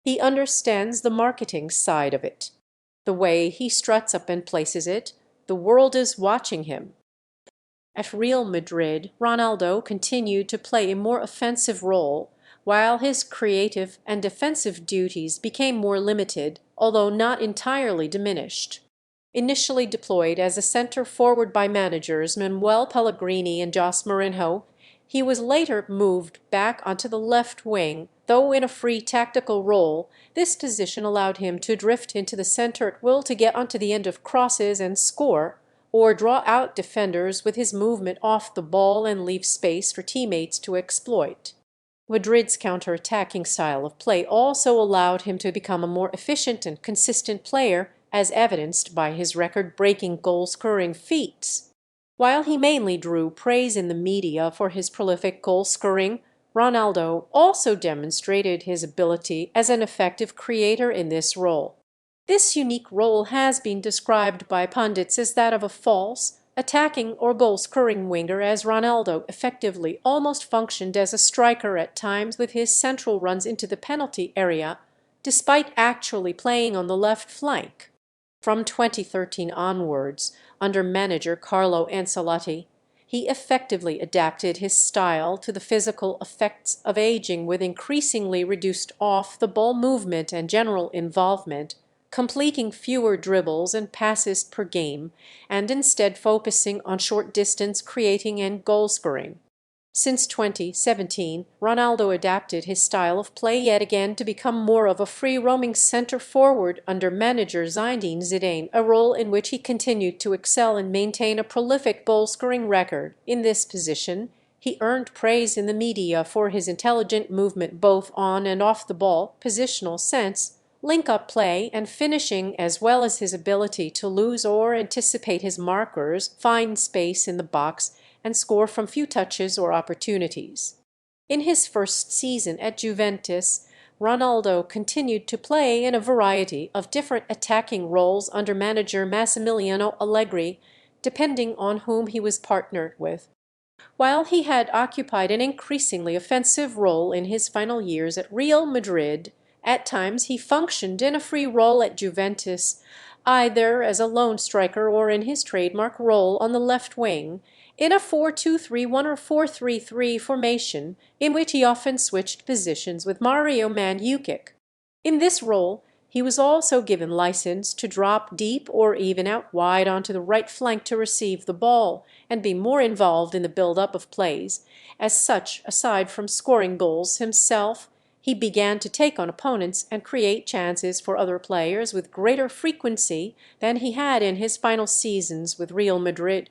He understands the marketing side of it. The way he struts up and places it, the world is watching him." At Real Madrid, Ronaldo continued to play a more offensive role, while his creative and defensive duties became more limited, although not entirely diminished. Initially deployed as a centre forward by managers Manuel Pellegrini and Jose Mourinho, he was later moved back onto the left wing, though in a free tactical role. This position allowed him to drift into the centre at will to get onto the end of crosses and score, or draw out defenders with his movement off the ball and leave space for teammates to exploit. Madrid's counter-attacking style of play also allowed him to become a more efficient and consistent player, as evidenced by his record-breaking goal-scoring feats. While he mainly drew praise in the media for his prolific goal-scoring, Ronaldo also demonstrated his ability as an effective creator in this role. This unique role has been described by pundits as that of a false, attacking or goal-scoring winger, as Ronaldo effectively almost functioned as a striker at times with his central runs into the penalty area, despite actually playing on the left flank. From 2013 onwards, under manager Carlo Ancelotti, he effectively adapted his style to the physical effects of aging with increasingly reduced off-the-ball movement and general involvement, completing fewer dribbles and passes per game, and instead focusing on short-distance creating and goal-scoring. Since 2017, Ronaldo adapted his style of play yet again to become more of a free-roaming centre-forward under manager Zinedine Zidane, a role in which he continued to excel and maintain a prolific goal-scoring record. In this position, he earned praise in the media for his intelligent movement both on and off the ball, positional sense, link-up play and finishing, as well as his ability to lose or anticipate his markers, find space in the box, and score from few touches or opportunities. In his first season at Juventus, Ronaldo continued to play in a variety of different attacking roles under manager Massimiliano Allegri, depending on whom he was partnered with. While he had occupied an increasingly offensive role in his final years at Real Madrid, at times he functioned in a free role at Juventus, either as a lone striker or in his trademark role on the left wing, in a 4-2-3-1 or 4-3-3 formation, in which he often switched positions with Mario Mandzukic. In this role, he was also given license to drop deep or even out wide onto the right flank to receive the ball, and be more involved in the build-up of plays. As such, aside from scoring goals himself, he began to take on opponents and create chances for other players with greater frequency than he had in his final seasons with Real Madrid.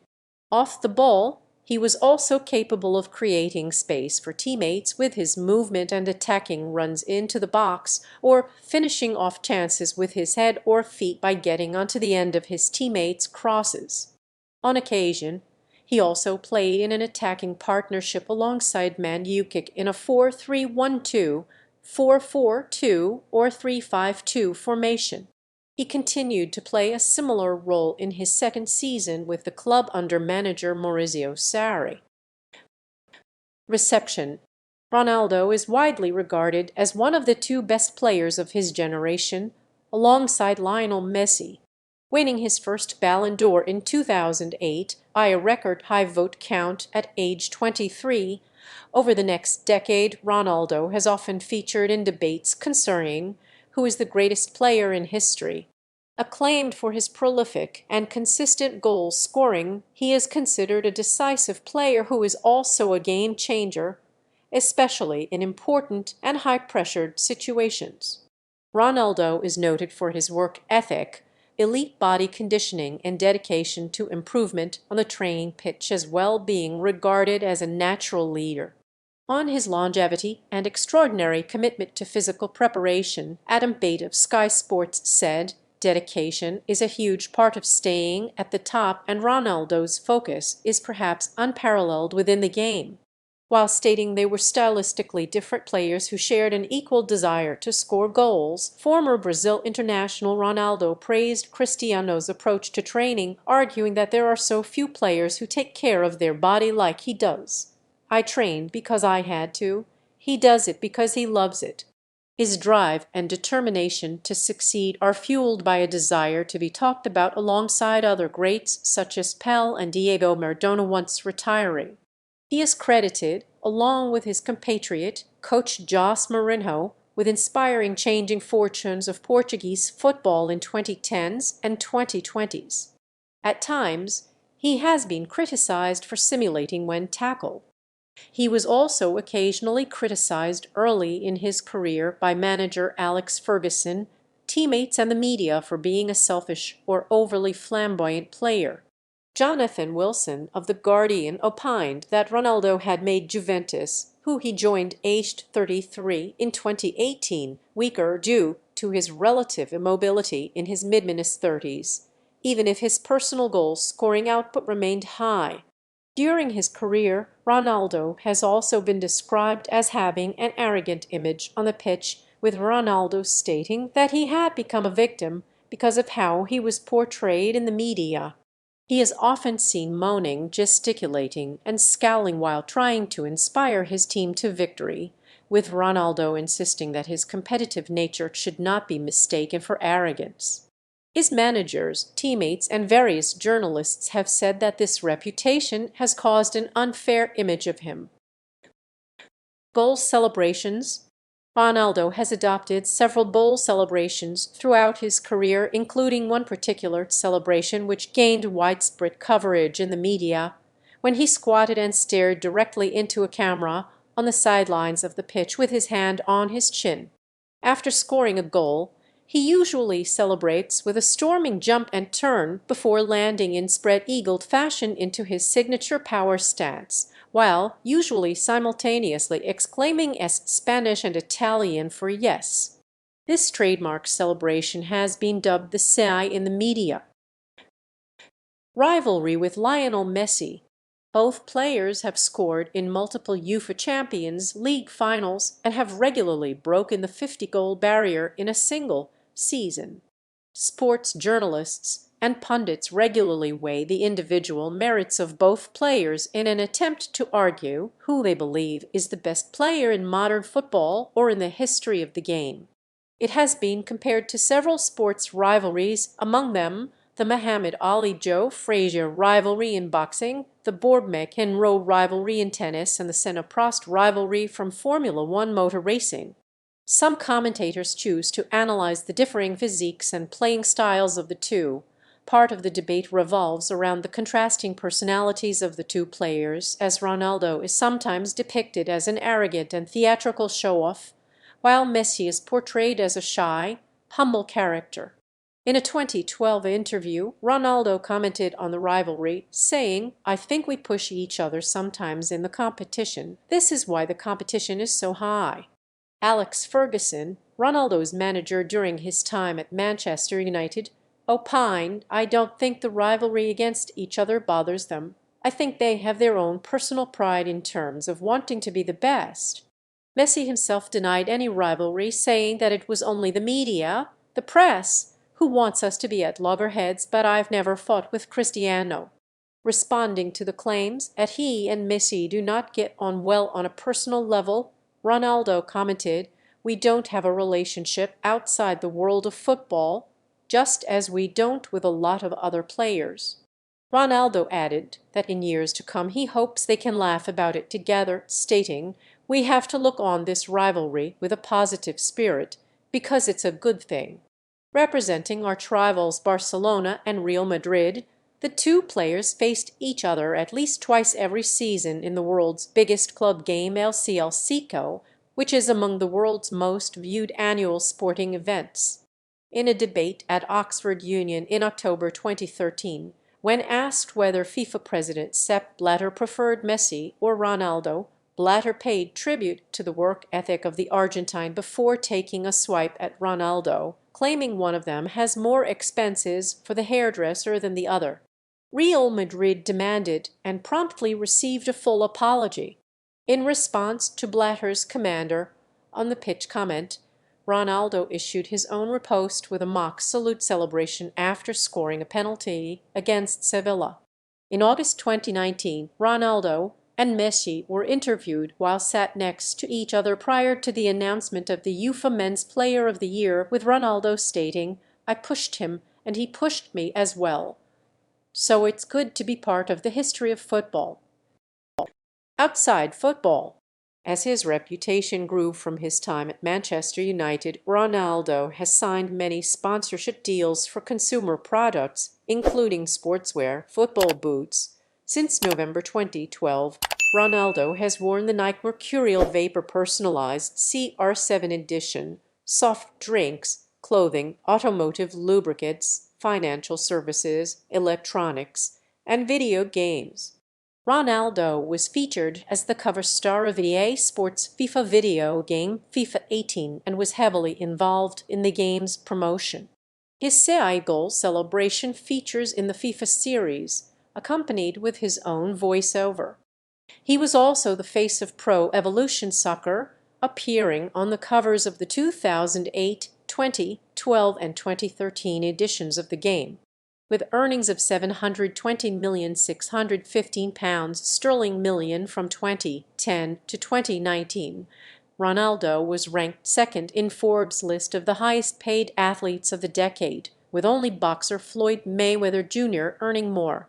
Off the ball, he was also capable of creating space for teammates with his movement and attacking runs into the box, or finishing off chances with his head or feet by getting onto the end of his teammates' crosses. On occasion, he also played in an attacking partnership alongside Mandzukic in a 4-3-1-2, 4-4-2, or 3-5-2 formation. He continued to play a similar role in his second season with the club under manager Maurizio Sarri. Reception. Ronaldo is widely regarded as one of the two best players of his generation, alongside Lionel Messi, winning his first Ballon d'Or in 2008 by a record high vote count at age 23. Over the next decade, Ronaldo has often featured in debates concerning who is the greatest player in history. Acclaimed for his prolific and consistent goal scoring, he is considered a decisive player who is also a game changer, especially in important and high-pressured situations. Ronaldo is noted for his work ethic, elite body conditioning, and dedication to improvement on the training pitch, as well being regarded as a natural leader. On his longevity and extraordinary commitment to physical preparation, Adam Bate of Sky Sports said, "Dedication is a huge part of staying at the top, and Ronaldo's focus is perhaps unparalleled within the game." While stating they were stylistically different players who shared an equal desire to score goals, former Brazil international Ronaldo praised Cristiano's approach to training, arguing that there are so few players who take care of their body like he does. "I trained because I had to. He does it because he loves it." His drive and determination to succeed are fueled by a desire to be talked about alongside other greats such as Pelé and Diego Maradona once retiring. He is credited, along with his compatriot, coach José Mourinho, with inspiring changing fortunes of Portuguese football in 2010s and 2020s. At times, he has been criticized for simulating when tackled. He was also occasionally criticized early in his career by manager Alex Ferguson, teammates and the media for being a selfish or overly flamboyant player. Jonathan Wilson of The Guardian opined that Ronaldo had made Juventus, who he joined aged 33 in 2018, weaker due to his relative immobility in his mid-30s, even if his personal goal-scoring output remained high. During his career, Ronaldo has also been described as having an arrogant image on the pitch, with Ronaldo stating that he had become a victim because of how he was portrayed in the media. He is often seen moaning, gesticulating, and scowling while trying to inspire his team to victory, with Ronaldo insisting that his competitive nature should not be mistaken for arrogance. His managers, teammates, and various journalists have said that this reputation has caused an unfair image of him. Goal celebrations. Ronaldo has adopted several bowl celebrations throughout his career, including one particular celebration which gained widespread coverage in the media, when he squatted and stared directly into a camera on the sidelines of the pitch with his hand on his chin. After scoring a goal, he usually celebrates with a storming jump and turn before landing in spread-eagled fashion into his signature power stance, while usually simultaneously exclaiming as Spanish and Italian for yes. This trademark celebration has been dubbed the "Sai" in the media. Rivalry with Lionel Messi. Both players have scored in multiple UEFA Champions League finals and have regularly broken the 50-goal barrier in a single season. Sports journalists and pundits regularly weigh the individual merits of both players in an attempt to argue who they believe is the best player in modern football or in the history of the game. It has been compared to several sports rivalries, among them the Muhammad Ali-Joe Frazier rivalry in boxing, the Bournemouth-Henro rivalry in tennis, and the Senna-Prost rivalry from Formula One motor racing. Some commentators choose to analyze the differing physiques and playing styles of the two. Part of the debate revolves around the contrasting personalities of the two players, as Ronaldo is sometimes depicted as an arrogant and theatrical show-off, while Messi is portrayed as a shy, humble character. In a 2012 interview, Ronaldo commented on the rivalry, saying, "I think we push each other sometimes in the competition. This is why the competition is so high." Alex Ferguson, Ronaldo's manager during his time at Manchester United, opined, "I don't think the rivalry against each other bothers them. I think they have their own personal pride in terms of wanting to be the best." Messi himself denied any rivalry, saying that it was only the media, the press, who wants us to be at loggerheads, but I've never fought with Cristiano. Responding to the claims that he and Messi do not get on well on a personal level, Ronaldo commented, "We don't have a relationship outside the world of football, just as we don't with a lot of other players." Ronaldo added that in years to come he hopes they can laugh about it together, stating, "We have to look on this rivalry with a positive spirit, because it's a good thing." Representing arch rivals Barcelona and Real Madrid, the two players faced each other at least twice every season in the world's biggest club game, El Clásico, which is among the world's most viewed annual sporting events. In a debate at Oxford Union in October 2013, when asked whether FIFA president Sepp Blatter preferred Messi or Ronaldo, Blatter paid tribute to the work ethic of the Argentine before taking a swipe at Ronaldo, claiming one of them has more expenses for the hairdresser than the other. Real Madrid demanded and promptly received a full apology. In response to Blatter's commander on the pitch comment, Ronaldo issued his own riposte with a mock salute celebration after scoring a penalty against Sevilla. In August 2019, Ronaldo and Messi were interviewed while sat next to each other prior to the announcement of the UEFA Men's Player of the Year, with Ronaldo stating, "I pushed him and he pushed me as well. So it's good to be part of the history of football." Outside football. As his reputation grew from his time at Manchester United, Ronaldo has signed many sponsorship deals for consumer products, including sportswear, football boots. Since November 2012, Ronaldo has worn the Nike Mercurial Vapor personalized CR7 edition, soft drinks, clothing, automotive lubricants, financial services, electronics, and video games. Ronaldo was featured as the cover star of EA Sports' FIFA video game FIFA 18 and was heavily involved in the game's promotion. His 100 goal celebration features in the FIFA series, accompanied with his own voiceover. He was also the face of Pro Evolution Soccer, appearing on the covers of the 2008, 2012, and 2013 editions of the game. With earnings of £720,615 million from 2010 to 2019, Ronaldo was ranked second in Forbes' list of the highest-paid athletes of the decade, with only boxer Floyd Mayweather Jr. earning more.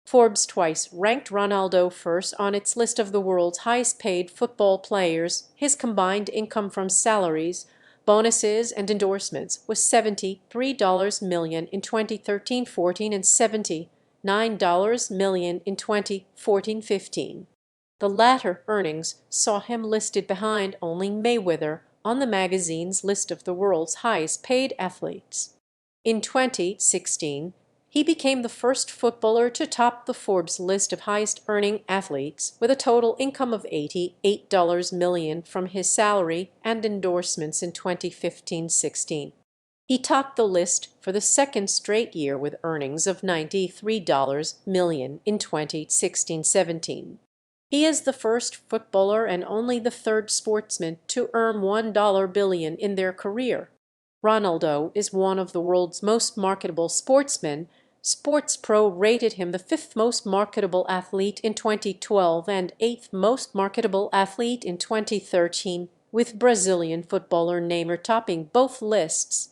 Forbes twice ranked Ronaldo first on its list of the world's highest-paid football players. His combined income from salaries, bonuses, and endorsements was $73 million in 2013-14 and $79 million in 2014-15. The latter earnings saw him listed behind only Mayweather on the magazine's list of the world's highest-paid athletes. In 2016, he became the first footballer to top the Forbes list of highest-earning athletes, with a total income of $88 million from his salary and endorsements in 2015-16. He topped the list for the second straight year with earnings of $93 million in 2016-17. He is the first footballer and only the third sportsman to earn $1 billion in their career. Ronaldo is one of the world's most marketable sportsmen. Sports Pro rated him the fifth most marketable athlete in 2012 and eighth most marketable athlete in 2013, with Brazilian footballer Neymar topping both lists.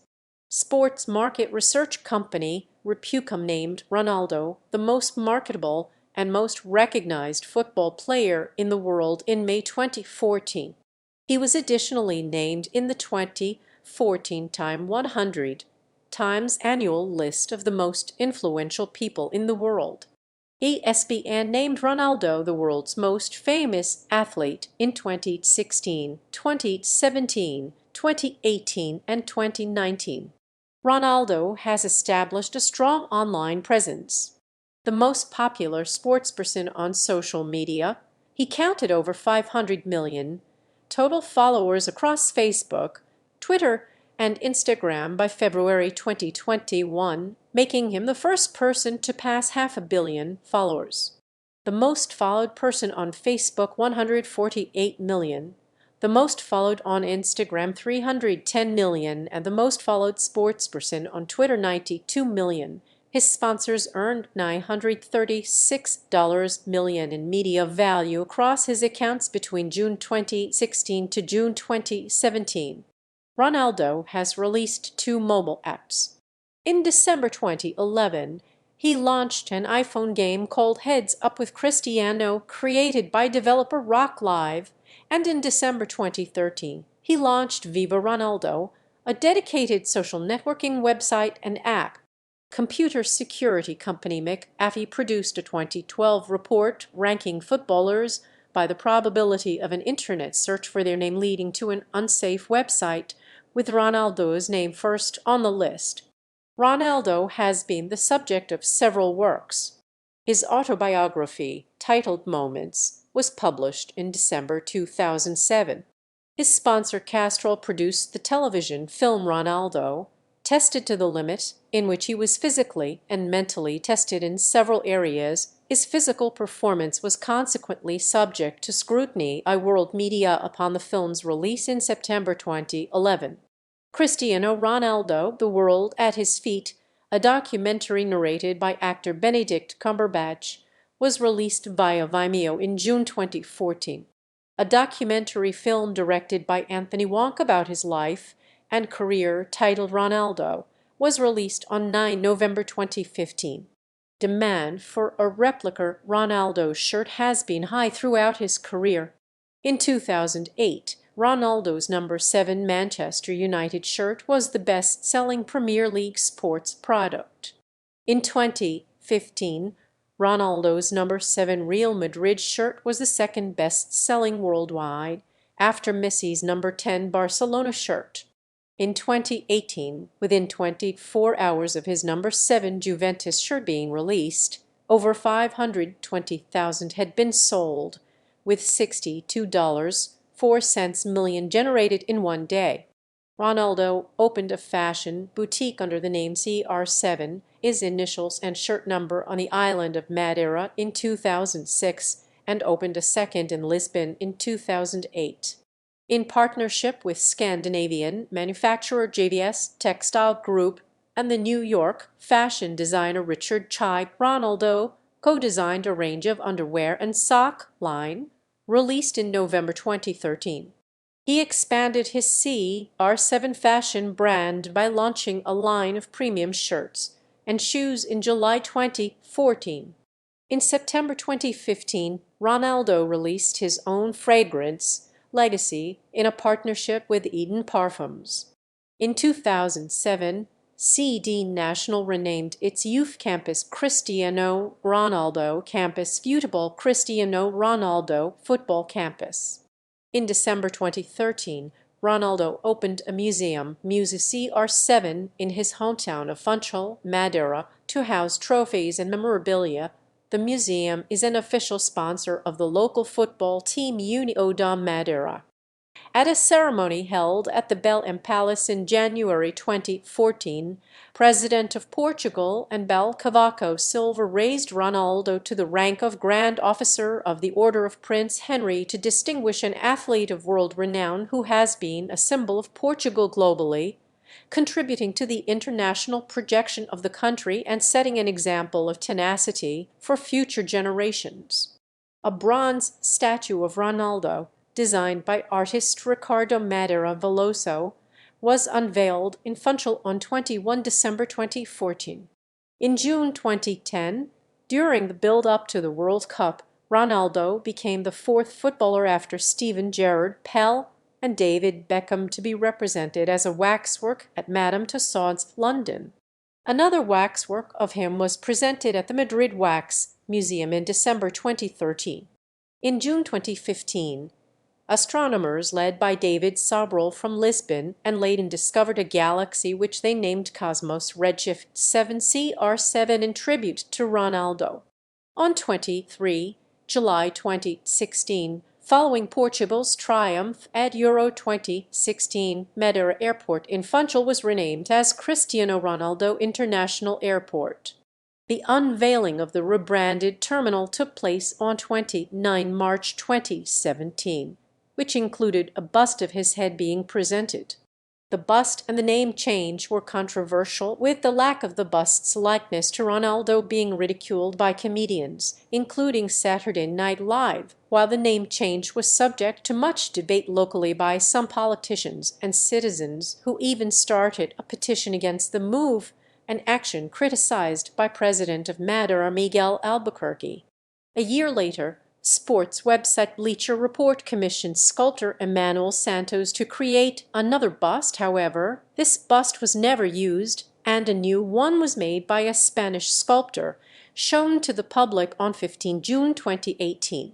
Sports market research company Repucum named Ronaldo the most marketable and most recognized football player in the world in May 2014. He was additionally named in the 2014 Time 100 Times annual list of the most influential people in the world. ESPN named Ronaldo the world's most famous athlete in 2016, 2017, 2018, and 2019. Ronaldo has established a strong online presence. The most popular sportsperson on social media, he counted over 500 million total followers across Facebook, Twitter, and Instagram by February 2021, making him the first person to pass 500 million followers. The most followed person on Facebook, 148 million. The most followed on Instagram, 310 million, and the most followed sportsperson on Twitter, 92 million. His sponsors earned $936 million in media value across his accounts between June 2016 to June 2017. Ronaldo has released 2 mobile apps. In December 2011, he launched an iPhone game called Heads Up with Cristiano, created by developer Rock Live, and in December 2013, he launched Viva Ronaldo, a dedicated social networking website and app. Computer security company McAfee produced a 2012 report ranking footballers by the probability of an internet search for their name leading to an unsafe website, with Ronaldo's name first on the list. Ronaldo has been the subject of several works. His autobiography, titled Moments, was published in December 2007. His sponsor Castrol produced the television film Ronaldo, Tested to the Limit, in which he was physically and mentally tested in several areas. His physical performance was consequently subject to scrutiny by world media upon the film's release in September 2011. Cristiano Ronaldo, The World at His Feet, a documentary narrated by actor Benedict Cumberbatch, was released via Vimeo in June 2014. A documentary film directed by Anthony Wonk about his life and career, titled Ronaldo, was released on 9 November 2015. Demand for a replica Ronaldo shirt has been high throughout his career. In 2008, Ronaldo's number 7 Manchester United shirt was the best-selling Premier League sports product. In 2015, Ronaldo's number 7 Real Madrid shirt was the second best-selling worldwide, after Messi's number 10 Barcelona shirt. In 2018, within 24 hours of his number 7 Juventus shirt being released, over 520,000 had been sold, with $62.04 million generated in one day. Ronaldo opened a fashion boutique under the name CR7, his initials and shirt number, on the island of Madeira in 2006, and opened a second in Lisbon in 2008. In partnership with Scandinavian manufacturer JVS Textile Group and the New York fashion designer Richard Chai, Ronaldo co-designed a range of underwear and sock line, released in November 2013. He expanded his CR7 fashion brand by launching a line of premium shirts and shoes in July 2014. In September 2015, Ronaldo released his own fragrance, Legacy, in a partnership with Eden Parfums. In 2007, CD National renamed its youth campus Cristiano Ronaldo Campus Futebol Cristiano Ronaldo Football Campus. In December 2013, Ronaldo opened a museum, Museu CR7, in his hometown of Funchal, Madeira, to house trophies and memorabilia. The museum is an official sponsor of the local football team União da Madeira. At a ceremony held at the Belém Palace in January 2014, President of Portugal Anibal Cavaco Silva raised Ronaldo to the rank of Grand Officer of the Order of Prince Henry to distinguish an athlete of world renown who has been a symbol of Portugal globally, contributing to the international projection of the country and setting an example of tenacity for future generations. A bronze statue of Ronaldo, designed by artist Ricardo Madeira Veloso, was unveiled in Funchal on 21 December 2014. In June 2010, during the build-up to the World Cup, Ronaldo became the 4th footballer after Steven Gerrard, Pell, and David Beckham to be represented as a waxwork at Madame Tussauds, London. Another waxwork of him was presented at the Madrid Wax Museum in December 2013. In June 2015, astronomers led by David Sobral from Lisbon and Leiden discovered a galaxy which they named Cosmos Redshift 7 CR7 in tribute to Ronaldo. On 23 July 2016, following Portugal's triumph at Euro 2016, Madeira Airport in Funchal was renamed as Cristiano Ronaldo International Airport. The unveiling of the rebranded terminal took place on 29 March 2017, which included a bust of his head being presented. The bust and the name change were controversial, with the lack of the bust's likeness to Ronaldo being ridiculed by comedians, including Saturday Night Live, while the name change was subject to much debate locally by some politicians and citizens, who even started a petition against the move, an action criticized by President of Madeira Miguel Albuquerque. A year later, sports website Bleacher Report commissioned sculptor Emmanuel Santos to create another bust. However, this bust was never used, and a new one was made by a Spanish sculptor, shown to the public on 15 June 2018.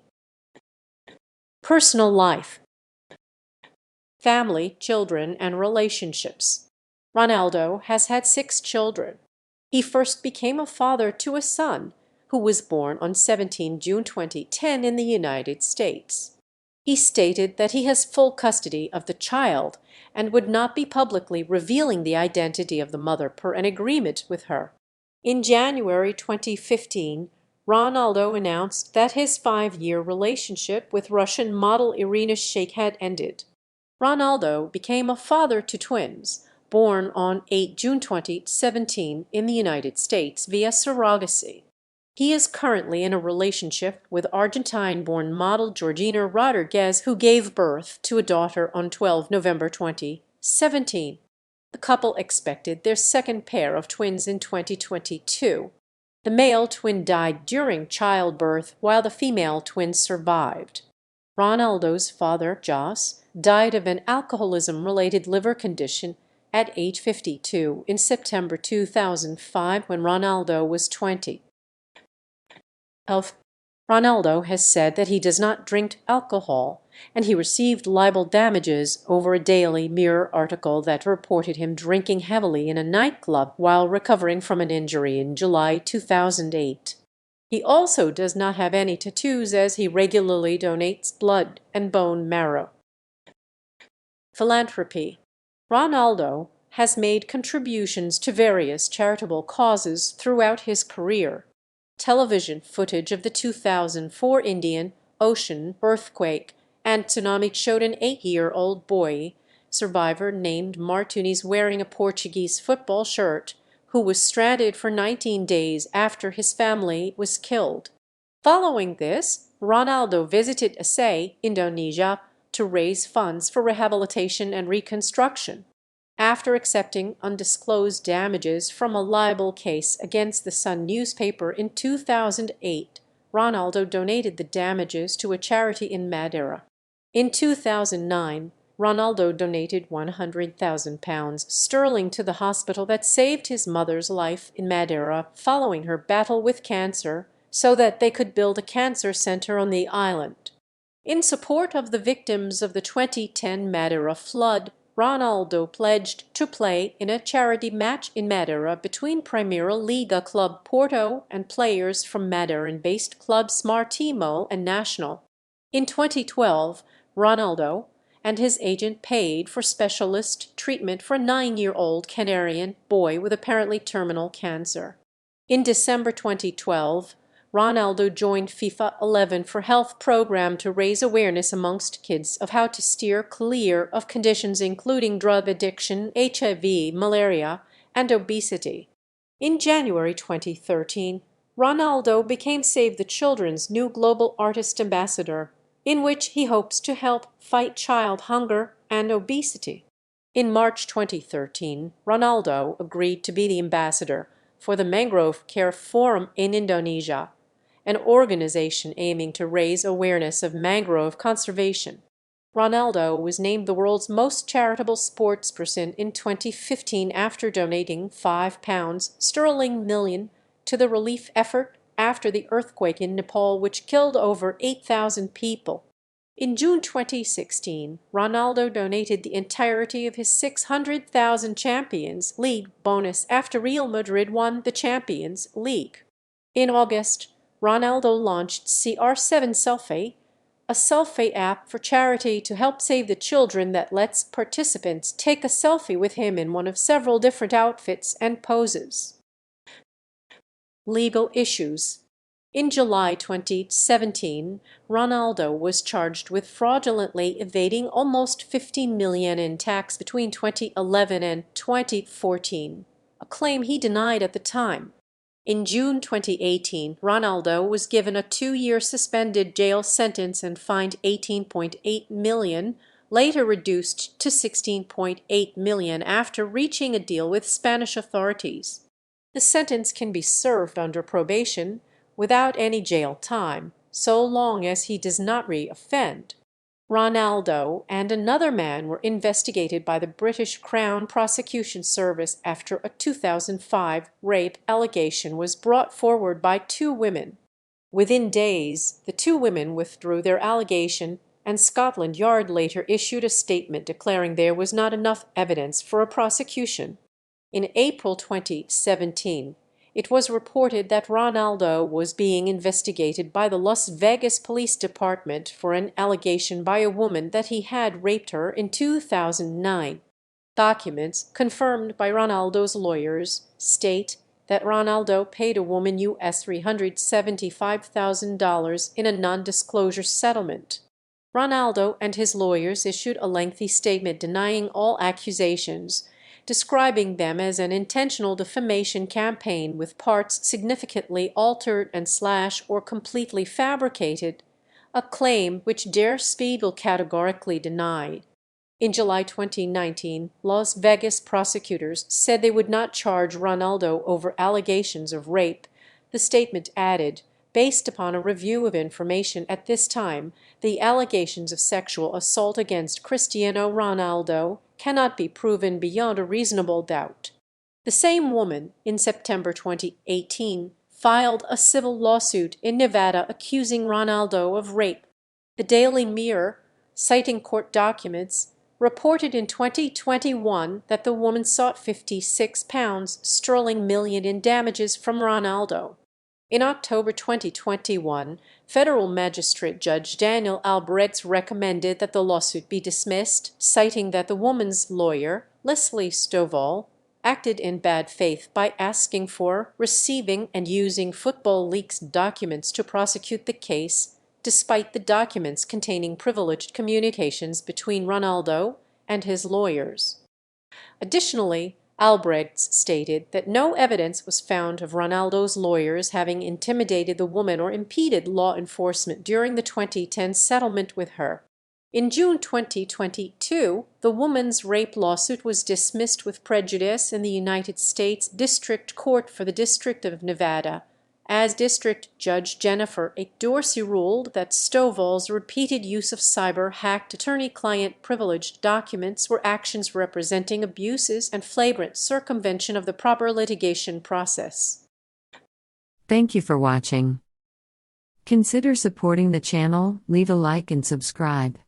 Personal life, family, children, and relationships. Ronaldo has had 6 children. He first became a father to a son, who was born on 17 June 2010 in the United States. He stated that he has full custody of the child and would not be publicly revealing the identity of the mother per an agreement with her. In January 2015, Ronaldo announced that his 5-year relationship with Russian model Irina Shayk had ended. Ronaldo became a father to twins, born on 8 June 2017 in the United States via surrogacy. He is currently in a relationship with Argentine-born model Georgina Rodriguez, who gave birth to a daughter on 12 November 2017. The couple expected their second pair of twins in 2022. The male twin died during childbirth, while the female twin survived. Ronaldo's father, Jos, died of an alcoholism-related liver condition at age 52 in September 2005 when Ronaldo was 20. Health. Ronaldo has said that he does not drink alcohol, and he received libel damages over a Daily Mirror article that reported him drinking heavily in a nightclub while recovering from an injury in July 2008. He also does not have any tattoos, as he regularly donates blood and bone marrow. Philanthropy. Ronaldo has made contributions to various charitable causes throughout his career. Television footage of the 2004 Indian Ocean earthquake and tsunami showed an 8-year-old boy survivor named Martunes wearing a Portuguese football shirt, who was stranded for 19 days after his family was killed. Following this, Ronaldo visited Aceh, Indonesia, to raise funds for rehabilitation and reconstruction. After accepting undisclosed damages from a libel case against the Sun newspaper in 2008, Ronaldo donated the damages to a charity in Madeira. In 2009, Ronaldo donated £100,000 to the hospital that saved his mother's life in Madeira following her battle with cancer, so that they could build a cancer center on the island. In support of the victims of the 2010 Madeira flood, Ronaldo pledged to play in a charity match in Madeira between Primeira Liga club Porto and players from Madeiran-based clubs Marítimo and Nacional. In 2012, Ronaldo and his agent paid for specialist treatment for a 9-year-old Canarian boy with apparently terminal cancer. In December 2012, Ronaldo joined FIFA 11 for Health program to raise awareness amongst kids of how to steer clear of conditions including drug addiction, HIV, malaria, and obesity. In January 2013, Ronaldo became Save the Children's new global artist ambassador, in which he hopes to help fight child hunger and obesity. In March 2013, Ronaldo agreed to be the ambassador for the Mangrove Care Forum in Indonesia, an organization aiming to raise awareness of mangrove conservation. Ronaldo was named the world's most charitable sportsperson in 2015 after donating £5 million to the relief effort after the earthquake in Nepal, which killed over 8,000 people. In June 2016, Ronaldo donated the entirety of his $600,000 Champions League bonus after Real Madrid won the Champions League. In August, Ronaldo launched CR7 Selfie, a selfie app for charity to help save the children that lets participants take a selfie with him in one of several different outfits and poses. Legal issues. In July 2017, Ronaldo was charged with fraudulently evading almost $50 million in tax between 2011 and 2014, a claim he denied at the time. In June 2018, Ronaldo was given a 2-year suspended jail sentence and fined $18.8 million, later reduced to $16.8 million after reaching a deal with Spanish authorities. The sentence can be served under probation without any jail time, so long as he does not re-offend. Ronaldo and another man were investigated by the British Crown Prosecution Service after a 2005 rape allegation was brought forward by 2 women. Within days, the 2 women withdrew their allegation, and Scotland Yard later issued a statement declaring there was not enough evidence for a prosecution. In April 2017, it was reported that Ronaldo was being investigated by the Las Vegas Police Department for an allegation by a woman that he had raped her in 2009. Documents confirmed by Ronaldo's lawyers state that Ronaldo paid a woman US $375,000 in a non-disclosure settlement. Ronaldo and his lawyers issued a lengthy statement denying all accusations, describing them as an intentional defamation campaign with parts significantly altered and / or completely fabricated, a claim which Der Spiegel categorically denied. In July 2019, Las Vegas prosecutors said they would not charge Ronaldo over allegations of rape. The statement added, based upon a review of information at this time, the allegations of sexual assault against Cristiano Ronaldo cannot be proven beyond a reasonable doubt. The same woman, in September 2018, filed a civil lawsuit in Nevada accusing Ronaldo of rape. The Daily Mirror, citing court documents, reported in 2021 that the woman sought £56 million in damages from Ronaldo. In October 2021, federal magistrate Judge Daniel Albrecht recommended that the lawsuit be dismissed, citing that the woman's lawyer, Leslie Stovall, acted in bad faith by asking for, receiving, and using Football Leaks documents to prosecute the case, despite the documents containing privileged communications between Ronaldo and his lawyers. Additionally, Albrecht stated that no evidence was found of Ronaldo's lawyers having intimidated the woman or impeded law enforcement during the 2010 settlement with her. In June 2022, the woman's rape lawsuit was dismissed with prejudice in the United States District Court for the District of Nevada, as District Judge Jennifer A. Dorsey ruled that Stovall's repeated use of cyber-hacked attorney-client privileged documents were actions representing abuses and flagrant circumvention of the proper litigation process. Thank you for watching. Consider supporting the channel, leave a like and subscribe.